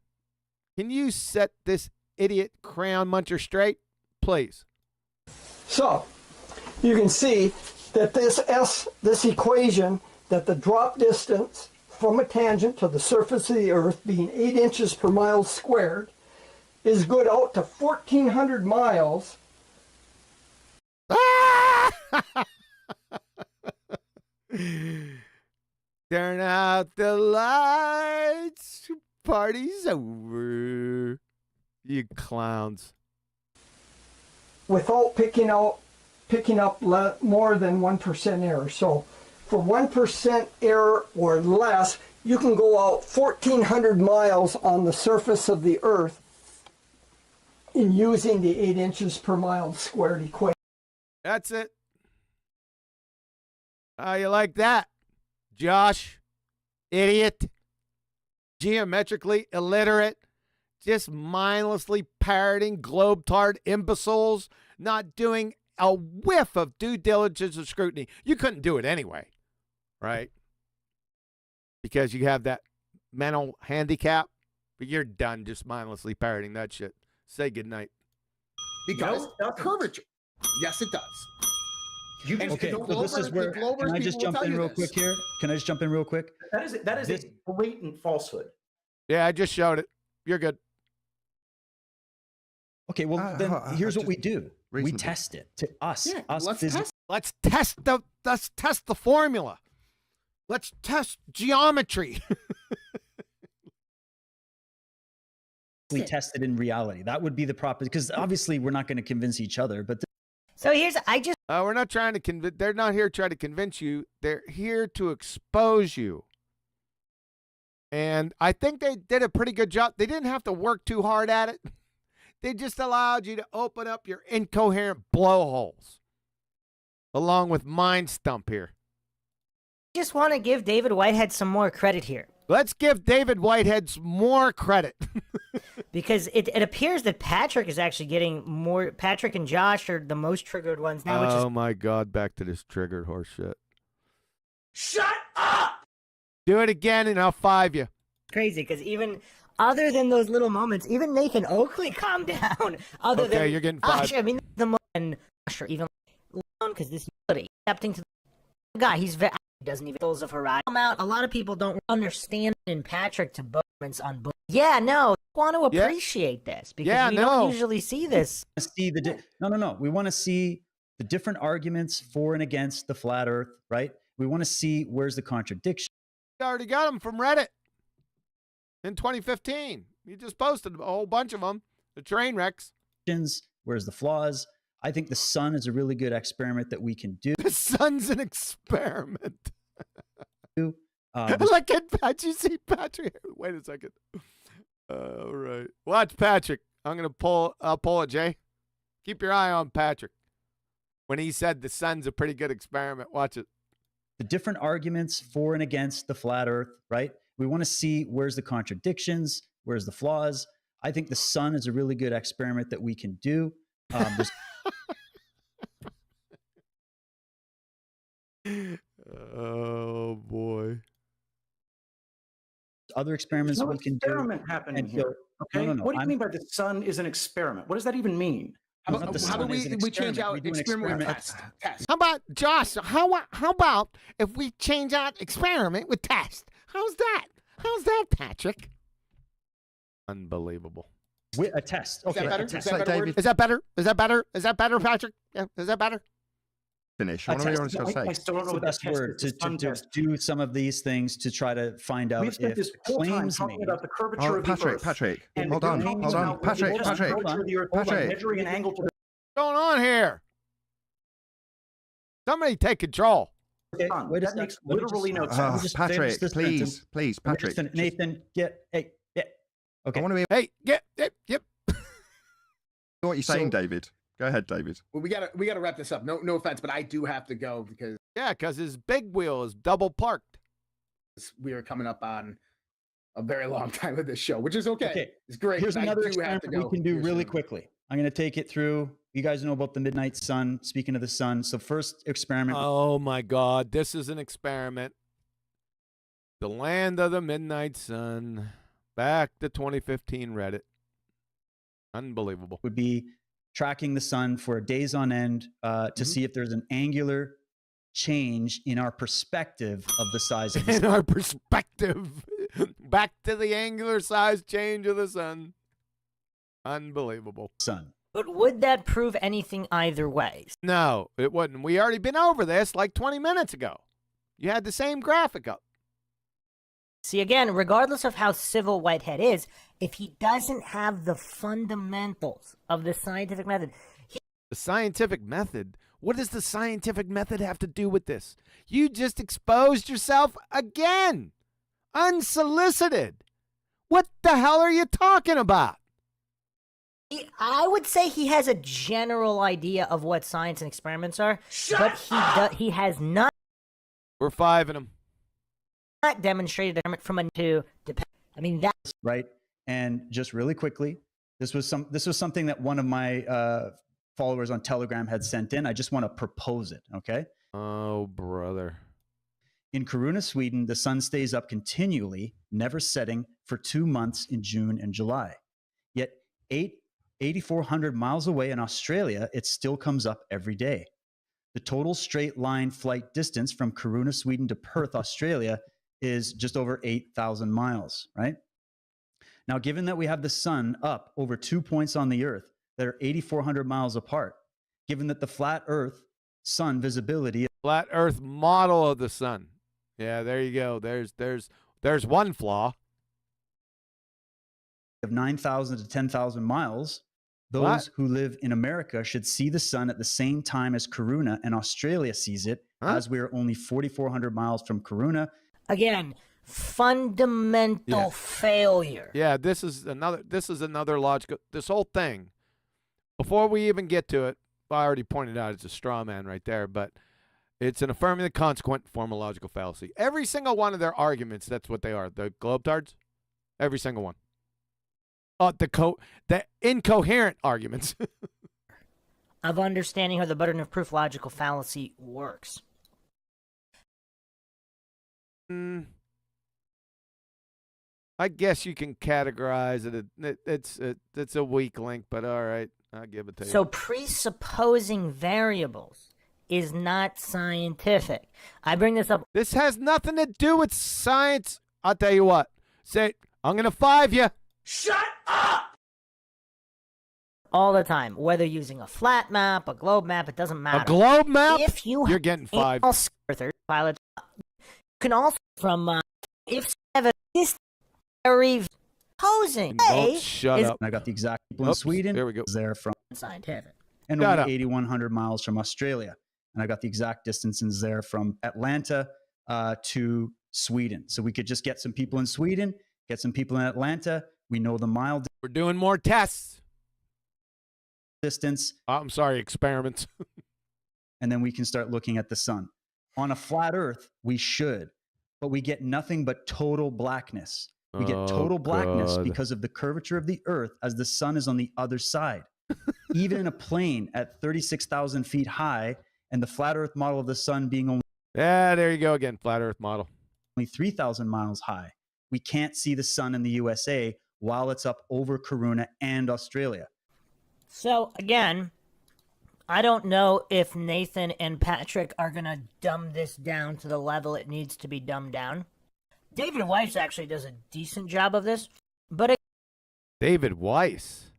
can you set this idiot crayon muncher straight, please? So, you can see that this equation, that the drop distance from a tangent to the surface of the Earth being 8 inches per mile squared is good out to 1,400 miles. Turn out the lights. Party's over. You clowns. Without picking up more than 1% error. So for 1% error or less, you can go out 1,400 miles on the surface of the Earth in using the 8 inches per mile squared equation. That's it. How you like that, Josh? Idiot. Geometrically illiterate. Just mindlessly parroting globe-tard imbeciles, not doing a whiff of due diligence or scrutiny. You couldn't do it anyway, right? Because you have that mental handicap, but you're done just mindlessly parroting that shit. Say goodnight. Because curvature. Yes, it does. Okay, so this is where, can I just jump in real quick here? Can I just jump in real quick? That is a blatant falsehood. Yeah, I just showed it. You're good. Okay, well, then here's what we do. We test it to us. Yeah, us let's test the formula. Let's test geometry. We test it in reality. That would be the proper, because obviously we're not going to convince each other. But so here's, we're not trying to convince. They're not here to try to convince you. They're here to expose you. And I think they did a pretty good job. They didn't have to work too hard at it. They just allowed you to open up your incoherent blowholes, along with MindStomp here. I just want to give David Whitehead some more credit here. Let's give David Whitehead some more credit. Because it appears that Patrick is actually getting more. Patrick and Josh are the most triggered ones now. Oh my God, back to this triggered horse shit. Shut up! Do it again and I'll 5 you. Crazy, because even other than those little moments, even Nathan Oakley, calm down. Okay, you're getting 5. I mean, the moment, or even because this utility accepting to the guy, he doesn't even those of Horizon come out. A lot of people don't understand in Patrick to moments on both. Yeah, no, want to appreciate this because we don't usually see this. No. We want to see the different arguments for and against the flat Earth, right? We want to see where's the contradiction. You already got them from Reddit in 2015. You just posted a whole bunch of them. The train wrecks. Where's the flaws? I think the sun is a really good experiment that we can do. The sun's an experiment. Look at Patrick. You see Patrick? Wait a second. All right. Watch Patrick. I'll pull it, Jay. Keep your eye on Patrick. When he said the sun's a pretty good experiment, watch it. The different arguments for and against the flat Earth, right? We want to see where's the contradictions, where's the flaws. I think the sun is a really good experiment that we can do. Oh boy. Other experiments There's no we can experiment do. happening here. Okay. No. What do you mean by the sun is an experiment? What does that even mean? How about we change out experiment with test? How about, Josh, how about if we change out experiment with test? How's that? How's that, Patrick? Unbelievable. With a test. Okay. Is that better? Is that better? Is that better? Is that better, Patrick? Yeah. Is that better? Finish. What are we going to say? I still don't know the best word to do some of these things to try to find out if this whole time claims talking made. about the curvature of the Earth. Patrick, hold on. Patrick. Measuring an angle to the What's going on here? Somebody take control. Okay, that makes literally no sense. Patrick, please, Patrick. Nathan, Okay. I want to be. Hey, yep. What are you saying, David? Go ahead, David. Well, we gotta wrap this up. No offense, but I do have to go because his big wheel is double parked. We are coming up on a very long time of this show, which is okay. It's great. Here's another I do have experiment to go we can do really soon. quickly. I'm going to take it through. You guys know about the midnight sun. Speaking of the sun, so first experiment. Oh my God, this is an experiment. The land of the midnight sun. Back to 2015 Reddit. Unbelievable. Would be tracking the sun for days on end to see if there's an angular change in our perspective of the size of the sun. In our perspective. Back to the angular size change of the sun. Unbelievable. Sun. But would that prove anything either way? No, it wouldn't. We already been over this like 20 minutes ago. You had the same graphic up. See, again, regardless of how civil Whitehead is, if he doesn't have the fundamentals of the scientific method... The scientific method? What does the scientific method have to do with this? You just exposed yourself again. Unsolicited. What the hell are you talking about? I would say he has a general idea of what science and experiments are, but he has not... We're five in them. Not demonstrated from a to depend. I mean that's right. And just really quickly, this was something that one of my followers on Telegram had sent in. I just want to propose it. Okay. Oh, brother. In Kiruna, Sweden, the sun stays up continually, never setting, for 2 months in June and July. Yet 8,400 miles away in Australia, it still comes up every day. The total straight line flight distance from Kiruna, Sweden to Perth, Australia is just over 8,000 miles, right? Now, given that we have the sun up over 2 points on the Earth that are 8,400 miles apart, given that the flat Earth sun visibility... Flat Earth model of the sun. Yeah, there you go. There's one flaw. Of 9,000 to 10,000 miles, those who live in America should see the sun at the same time as Kiruna, and Australia sees it, as we are only 4,400 miles from Kiruna. Again, fundamental failure. Yeah, this is another logical. This whole thing, before we even get to it, I already pointed out it's a straw man right there, but it's an affirming the consequent form of logical fallacy. Every single one of their arguments, that's what they are. The globetards, every single one. The incoherent arguments. Of understanding how the burden of proof logical fallacy works. I guess you can categorize it. It's a weak link, but all right, I'll give it to you. So presupposing variables is not scientific. I bring this up. This has nothing to do with science. I'll tell you what. I'm going to 5 you. Shut up! All the time, whether using a flat map, a globe map, it doesn't matter. A globe map? If You're getting 5. Pilots, you can also from if this very posing. Shut up. I got the exact people in Sweden. There we go. They're from scientific. And only 8,100 miles from Australia. And I got the exact distances there from Atlanta to Sweden. So we could just get some people in Sweden, get some people in Atlanta. We know the mile. We're doing more tests. Distance. I'm sorry, experiments. And then we can start looking at the sun. On a flat Earth, we should, but we get nothing but total blackness. We get total blackness because of the curvature of the Earth as the sun is on the other side. Even in a plane at 36,000 feet high and the flat Earth model of the sun being only... Yeah, there you go again, flat Earth model. Only 3,000 miles high. We can't see the sun in the USA while it's up over Kiruna and Australia. So, again, I don't know if Nathan and Patrick are going to dumb this down to the level it needs to be dumbed down. David Weiss actually does a decent job of this, but... David Weiss?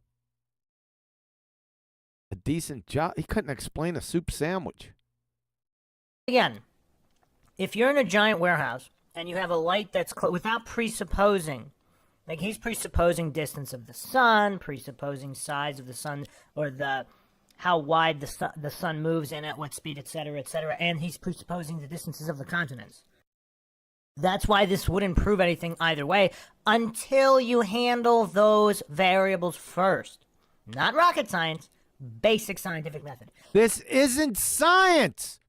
A decent job? He couldn't explain a soup sandwich. Again, if you're in a giant warehouse and you have a light that's without presupposing, like he's presupposing distance of the sun, presupposing size of the sun, or how wide the sun moves and at what speed, etc., and he's presupposing the distances of the continents. That's why this wouldn't prove anything either way until you handle those variables first. Not rocket science, basic scientific method. This isn't science.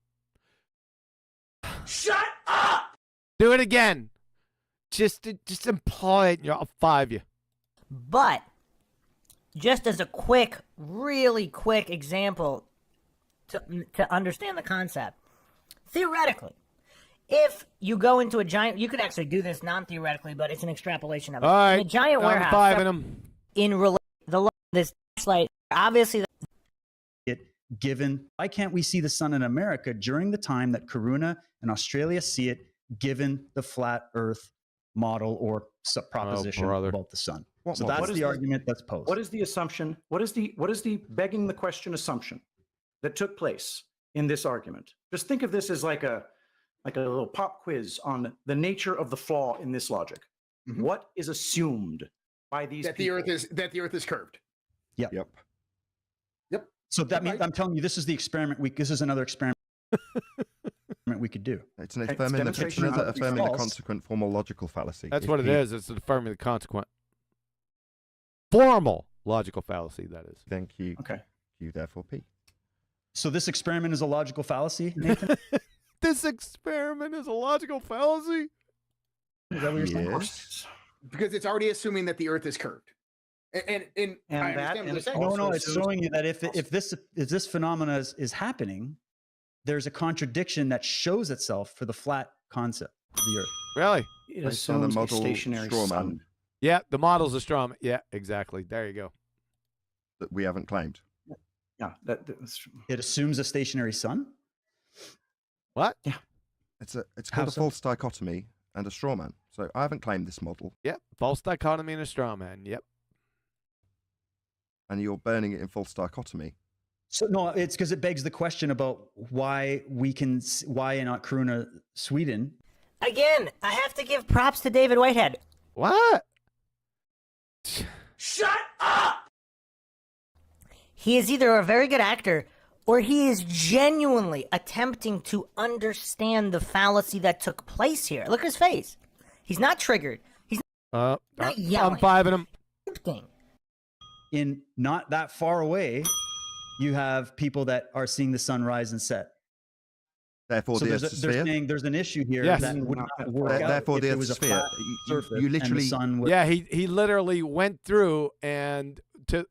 Shut up! Do it again. Just employ it and I'll 5 you. But just as a quick, really quick example to understand the concept, theoretically, if you go into a giant, you could actually do this non-theoretically, but it's an extrapolation of it. All right, in a giant I'm warehouse, 5 in them. in this flashlight, obviously. Given, why can't we see the sun in America during the time that Karuna and Australia see it, given the flat Earth model or proposition about the sun? So that's the argument that's posed. What is the assumption? What is the begging the question assumption that took place in this argument? Just think of this as like a little pop quiz on the nature of the flaw in this logic. Mm-hmm. What is assumed by these people? that the Earth is curved. Yep. Yep. So that means I'm telling you, this is the experiment. This is another experiment we could do. It's an affirming the consequent formal logical fallacy. That's what it is. It's an affirming the consequent formal logical fallacy. That is. Then Q. Okay. Q therefore P. So this experiment is a logical fallacy, Nathan? This experiment is a logical fallacy? Is that what you're saying? Yes. Because it's already assuming that the Earth is curved. And no, it's showing you that if this phenomena is happening, there's a contradiction that shows itself for the flat concept of the Earth. Really? It assumes a stationary sun. Yeah, the model's a straw man. Yeah, exactly. There you go. That we haven't claimed. Yeah, it assumes a stationary sun. What? Yeah, it's called a false dichotomy and a straw man. So I haven't claimed this model. Yep, false dichotomy and a straw man. Yep. And you're burning it in false dichotomy. So no, it's because it begs the question about why in Kiruna, Sweden. Again, I have to give props to David Whitehead. What? Shut up! He is either a very good actor or he is genuinely attempting to understand the fallacy that took place here. Look at his face. He's not triggered. He's not yelling. I'm 5 in them. In not that far away, you have people that are seeing the sun rise and set. Therefore, the Earth's a sphere. They're saying there's an issue here that would not work out. Therefore, the Earth's a sphere. You literally, yeah, he literally went through and to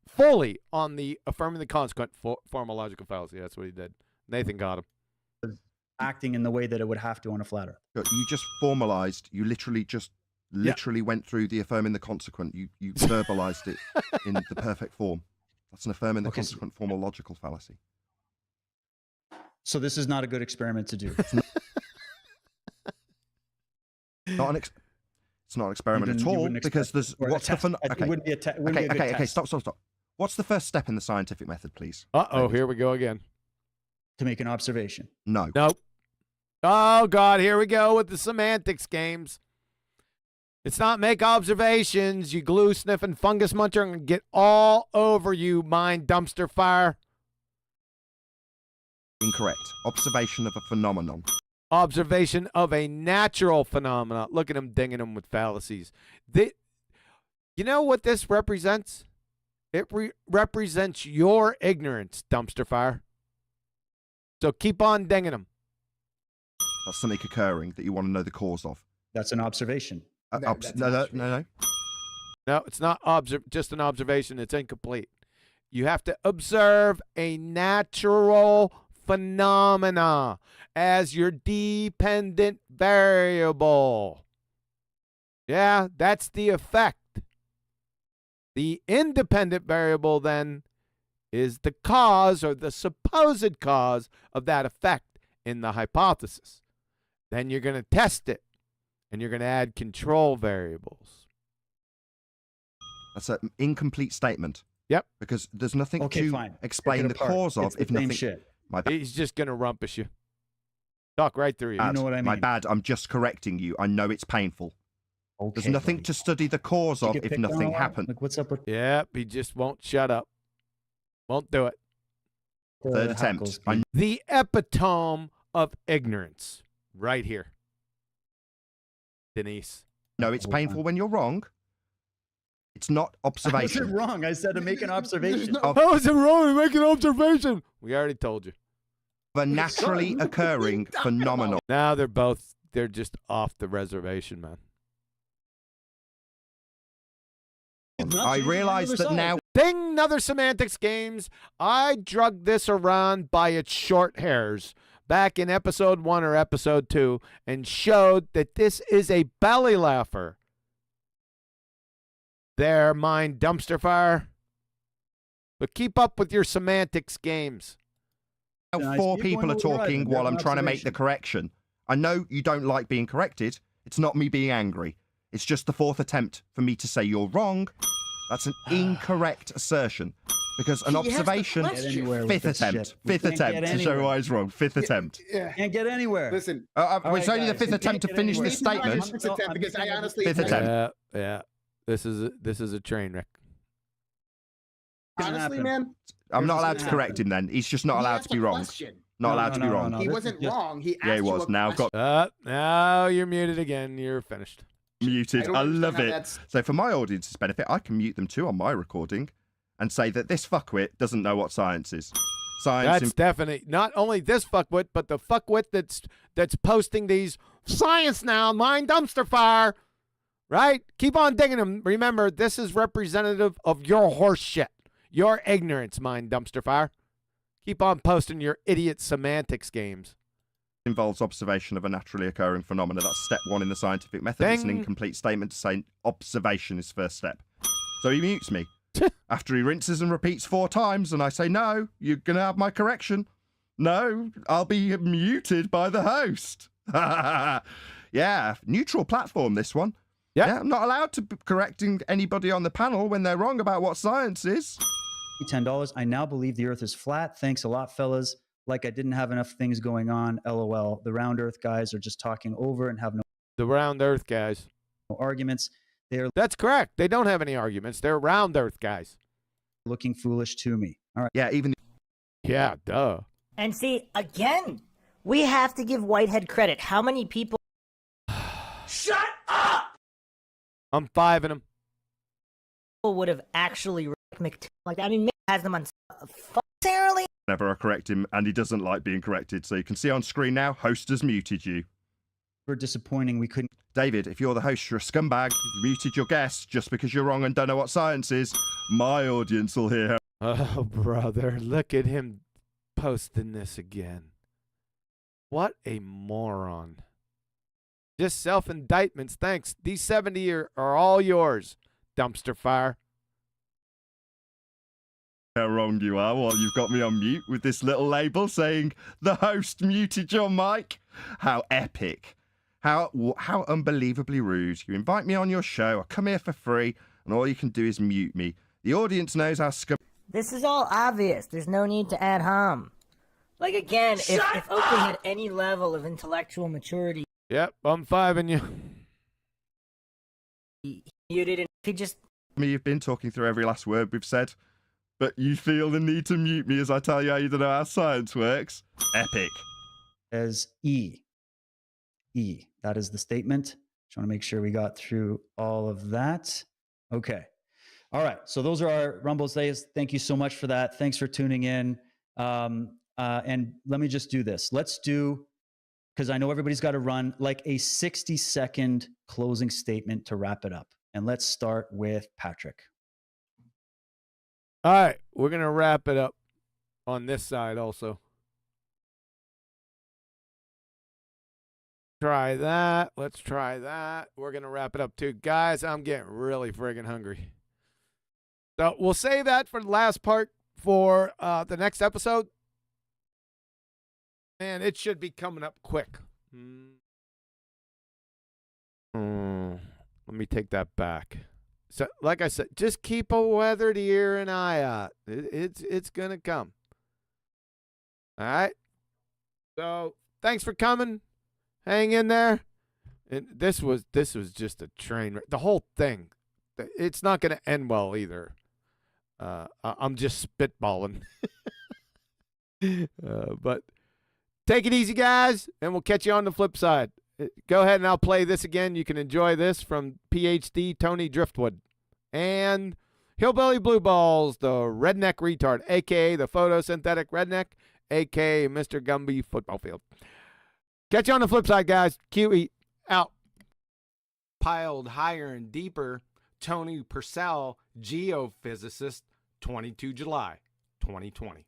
fully on the affirming the consequent formal logical fallacy. That's what he did. Nathan got him. Acting in the way that it would have to on a flat Earth. You just formalized. You literally went through the affirming the consequent. You verbalized it in the perfect form. That's an affirming the consequent formal logical fallacy. So this is not a good experiment to do. It's not an experiment at all because there's what's the fun. Okay, stop. What's the first step in the scientific method, please? Here we go again. To make an observation. No. Nope. Oh God, here we go with the semantics games. It's not make observations, you glue sniffing fungus muncher, and get all over you, mind dumpster fire. Incorrect. Observation of a phenomenon. Observation of a natural phenomena. Look at him dinging them with fallacies. You know what this represents? It represents your ignorance, dumpster fire. So keep on dinging them. That's something occurring that you want to know the cause of. That's an observation. No. No, it's not just an observation. It's incomplete. You have to observe a natural phenomena as your dependent variable. Yeah, that's the effect. The independent variable then is the cause or the supposed cause of that effect in the hypothesis. Then you're going to test it. And you're going to add control variables. That's an incomplete statement. Yep. Because there's nothing to explain the cause of if nothing. Shit. He's just going to rumpus you. Talk right through you. You know what I mean? My bad. I'm just correcting you. I know it's painful. There's nothing to study the cause of if nothing happened. Like, what's up with? Yep. He just won't shut up. Won't do it. Third attempt. The epitome of ignorance. Right here. Denise. No, it's painful when you're wrong. It's not I observation. wasn't wrong. I said to make an observation. How is it wrong to make an observation? We already told you. Of a naturally occurring phenomenon. Now they're just off the reservation, man. I realize that now. Ding, another semantics games. I drug this around by its short hairs back in episode 1 or episode 2 and showed that this is a belly laugher. There, mind dumpster fire. But keep up with your semantics games. Now 4 people are talking while I'm trying to make the correction. I know you don't like being corrected. It's not me being angry. It's just the 4th attempt for me to say you're wrong. That's an incorrect assertion. Because an observation, 5th attempt. 5th attempt to show why it's wrong. 5th attempt. Can't get anywhere. Listen. It's only the 5th attempt to finish this statement. 5th attempt because I honestly. 5th attempt. Yeah. This is a train wreck. Honestly, man. I'm not allowed to correct him then. He's just not allowed to be wrong. Not allowed to be wrong. He wasn't wrong. He asked he was. Now I've got. Now you're muted again. You're finished. Muted. I love it. So for my audience's benefit, I can mute them too on my recording and say that this fuckwit doesn't know what science is. That's definitely not only this fuckwit, but the fuckwit that's posting these science now, mind dumpster fire. Right? Keep on digging them. Remember, this is representative of your horse shit. Your ignorance, mind dumpster fire. Keep on posting your idiot semantics games. Involves observation of a naturally occurring phenomena. That's step 1 in the scientific method. It's an incomplete statement to say observation is first step. So he mutes me. After he rinses and repeats 4 times, and I say, no, you're going to have my correction. No, I'll be muted by the host. Yeah, neutral platform, this one. Yeah, I'm not allowed to be correcting anybody on the panel when they're wrong about what science is. $10. I now believe the earth is flat. Thanks a lot, fellas. Like I didn't have enough things going on. LOL. The round earth guys are just talking over and have no. The round earth guys. No arguments. That's correct. They don't have any arguments. They're round earth guys. Looking foolish to me. All right. Yeah, even. Yeah, duh. And see, again, we have to give Whitehead credit. How many people? Shut up! I'm 5 in them. Would have actually like I mean, Mick has them on necessarily. Never I correct him, and he doesn't like being corrected. So you can see on screen now, host has muted you. We're disappointing. We couldn't. David, if you're the host, you're a scumbag. You've muted your guest just because you're wrong and don't know what science is. My audience will hear. Oh, brother, look at him posting this again. What a moron. Just self-indictments, thanks. These 70 are all yours, dumpster fire. How wrong you are while you've got me on mute with this little label saying the host muted your mic. How epic. How unbelievably rude. You invite me on your show, I come here for free, and all you can do is mute me. The audience knows how scum. This is all obvious. There's no need to add hum. Like, again, if Oakley had any level of intellectual maturity. Yep, I'm 5 in you. He muted and he just. You've been talking through every last word we've said, but you feel the need to mute me as I tell you how you don't know how science works. Epic. As E. That is the statement. Just want to make sure we got through all of that. Okay. All right. So those are our Rumbles days. Thank you so much for that. Thanks for tuning in. And let me just do this. Let's do, because I know everybody's got to run, like a 60-second closing statement to wrap it up. And let's start with Patrick. All right. We're going to wrap it up on this side also. Try that. Let's try that. We're going to wrap it up too. Guys, I'm getting really friggin' hungry. So we'll save that for the last part for the next episode. Man, it should be coming up quick. Let me take that back. So, like I said, just keep a weathered ear and eye out. It's going to come. All right? So, thanks for coming. Hang in there. And this was just a train wreck. The whole thing. It's not going to end well either. I'm just spitballing. But take it easy, guys, and we'll catch you on the flip side. Go ahead and I'll play this again. You can enjoy this from PhD Tony Driftwood. And Hillbilly Blue Balls, the redneck retard, a.k.a. the photosynthetic redneck, a.k.a. Mr. Gumby Football Field. Catch you on the flip side, guys. QE out. Piled higher and deeper, Tony Purcell, geophysicist, 22 July, 2020.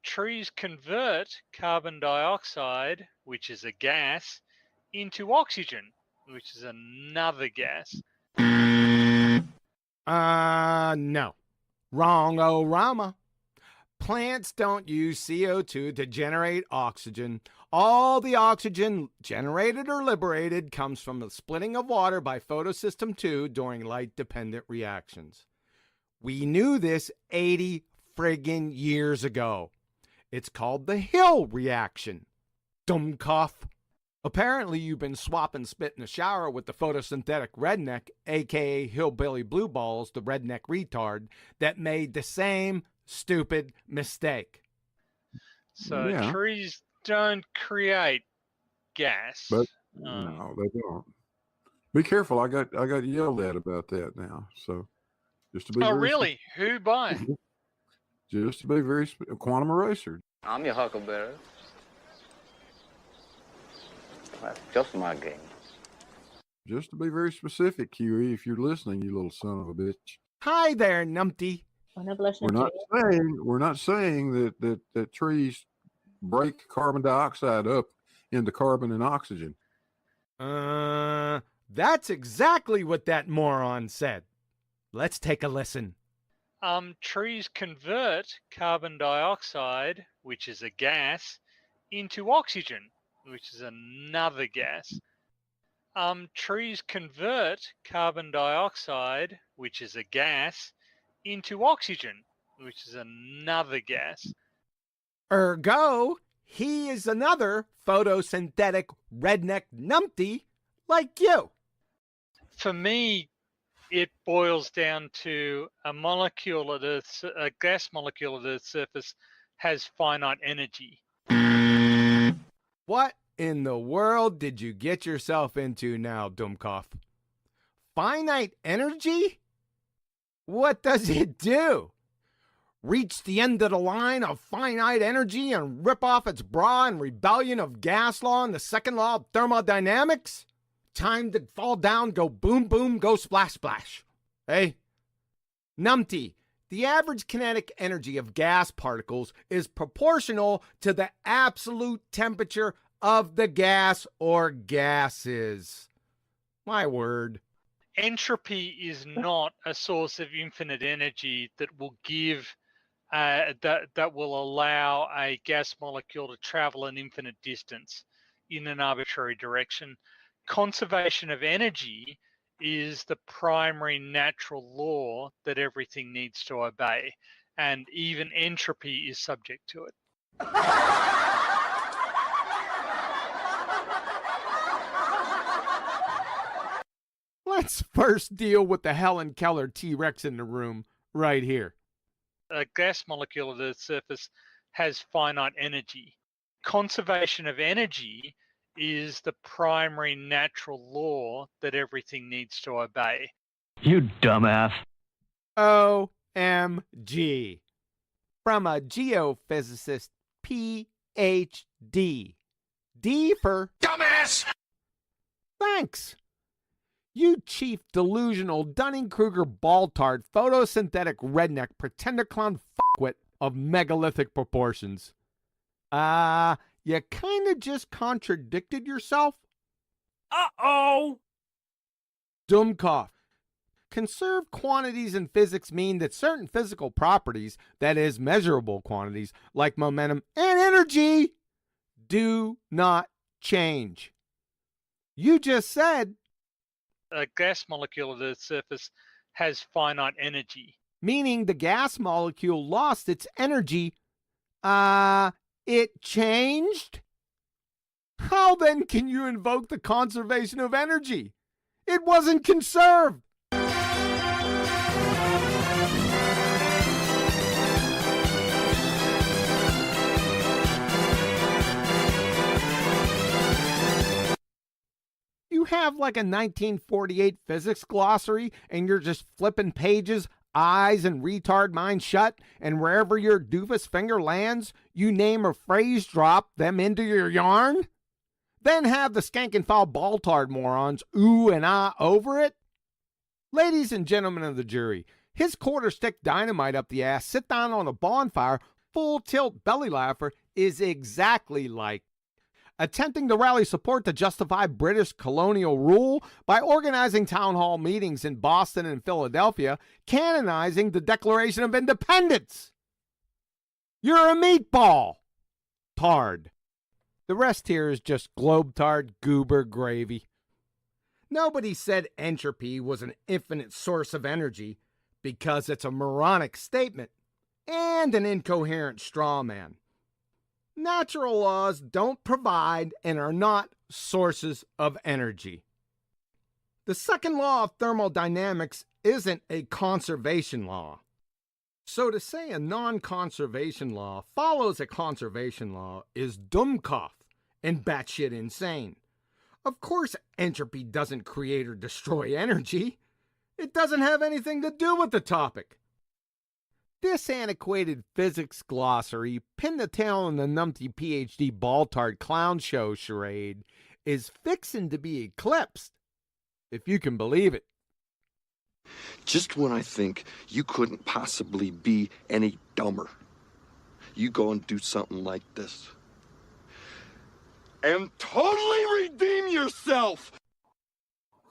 Trees convert carbon dioxide, which is a gas, into oxygen, which is another gas. No. Wrong-o-rama. Plants don't use CO2 to generate oxygen. All the oxygen generated or liberated comes from the splitting of water by photosystem 2 during light-dependent reactions. We knew this 80 friggin' years ago. It's called the Hill reaction. Dummkopf. Apparently, you've been swapping spit in the shower with the photosynthetic redneck, a.k.a. Hillbilly Blue Balls, the redneck retard, that made the same stupid mistake. So Yeah. trees don't create gas. But no, they don't. Be careful. I got yelled at about that now. So just to be Oh, very really? Who by? Just to be very quantum eraser. I'm your huckleberry. That's just my game. Just to be very specific, QE, if you're listening, you little son of a bitch. Hi there, numpty. We're not saying that trees break carbon dioxide up into carbon and oxygen. That's exactly what that moron said. Let's take a listen. Trees convert carbon dioxide, which is a gas, into oxygen, which is another gas. Trees convert carbon dioxide, which is a gas, into oxygen, which is another gas. Ergo, he is another photosynthetic redneck numpty like you. For me, it boils down to a gas molecule at the surface has finite energy. What in the world did you get yourself into now, Dummkopf? Finite energy? What does it do? Reach the end of the line of finite energy and rip off its bra in rebellion of gas law and the second law of thermodynamics? Time to fall down, go boom boom, go splash splash. Hey? Numpty, the average kinetic energy of gas particles is proportional to the absolute temperature of the gas or gases. My word. Entropy is not a source of infinite energy that will give that will allow a gas molecule to travel an infinite distance in an arbitrary direction. Conservation of energy is the primary natural law that everything needs to obey, and even entropy is subject to it. Let's first deal with the Helen Keller T-Rex in the room right here. A gas molecule at the surface has finite energy. Conservation of energy is the primary natural law that everything needs to obey. You dumbass. OMG. From a geophysicist, PhD. D for dumbass. Thanks. You cheap delusional Dunning-Kruger ball-tart photosynthetic redneck pretender clown fuckwit of megalithic proportions. You kind of just contradicted yourself? Uh-oh! Dummkopf. Conserved quantities in physics mean that certain physical properties, that is, measurable quantities, like momentum and energy, do not change. You just said a gas molecule at the surface has finite energy. Meaning the gas molecule lost its energy. It changed? How then can you invoke the conservation of energy? It wasn't conserved. You have like a 1948 physics glossary and you're just flipping pages, eyes and retard mind shut, and wherever your doofus finger lands, you name or phrase drop them into your yarn? Then have the skank and foul ball-tard morons ooh and ah over it? Ladies and gentlemen of the jury, his quarter stick dynamite up the ass, sit down on a bonfire, full tilt belly laugher is exactly like attempting to rally support to justify British colonial rule by organizing town hall meetings in Boston and Philadelphia, canonizing the Declaration of Independence. You're a meatball. Tard. The rest here is just globe-tard goober gravy. Nobody said entropy was an infinite source of energy because it's a moronic statement and an incoherent straw man. Natural laws don't provide and are not sources of energy. The second law of thermodynamics isn't a conservation law. So to say a non-conservation law follows a conservation law is dummkopf and batshit insane. Of course, entropy doesn't create or destroy energy. It doesn't have anything to do with the topic. This antiquated physics glossary, pin the tail on the numpty PhD ball-tard clown show charade, is fixin' to be eclipsed, if you can believe it. Just when I think you couldn't possibly be any dumber, you go and do something like this. And totally redeem yourself!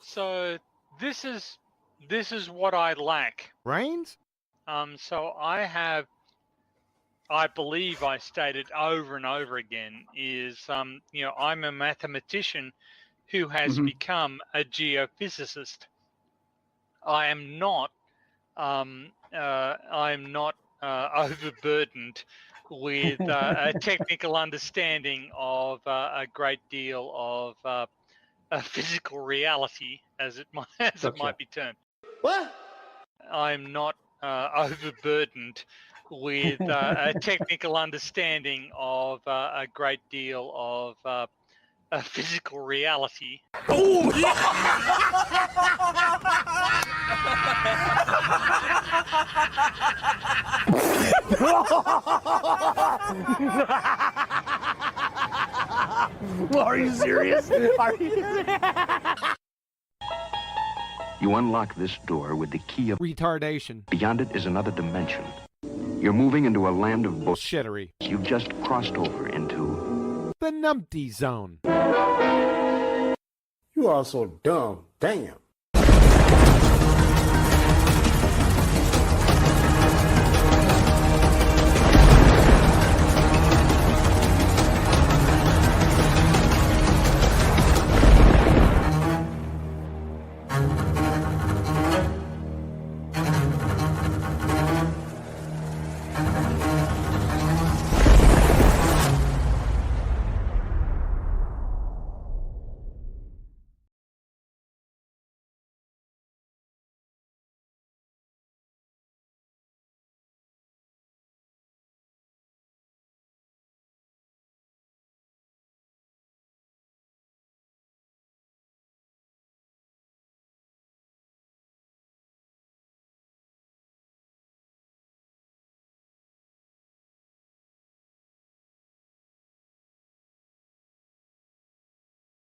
So this is what I lack. Brains? So I believe I stated over and over again is, I'm a mathematician who has become a geophysicist. I am not overburdened with a technical understanding of a great deal of physical reality, as it might be termed. What? I'm not overburdened with a technical understanding of a great deal of physical reality. Oh, Are you serious? Are you serious? You unlock this door with the key of retardation. Beyond it is another dimension. You're moving into a land of bullshittery. You've just crossed over into the numpty zone. You are so dumb. Damn.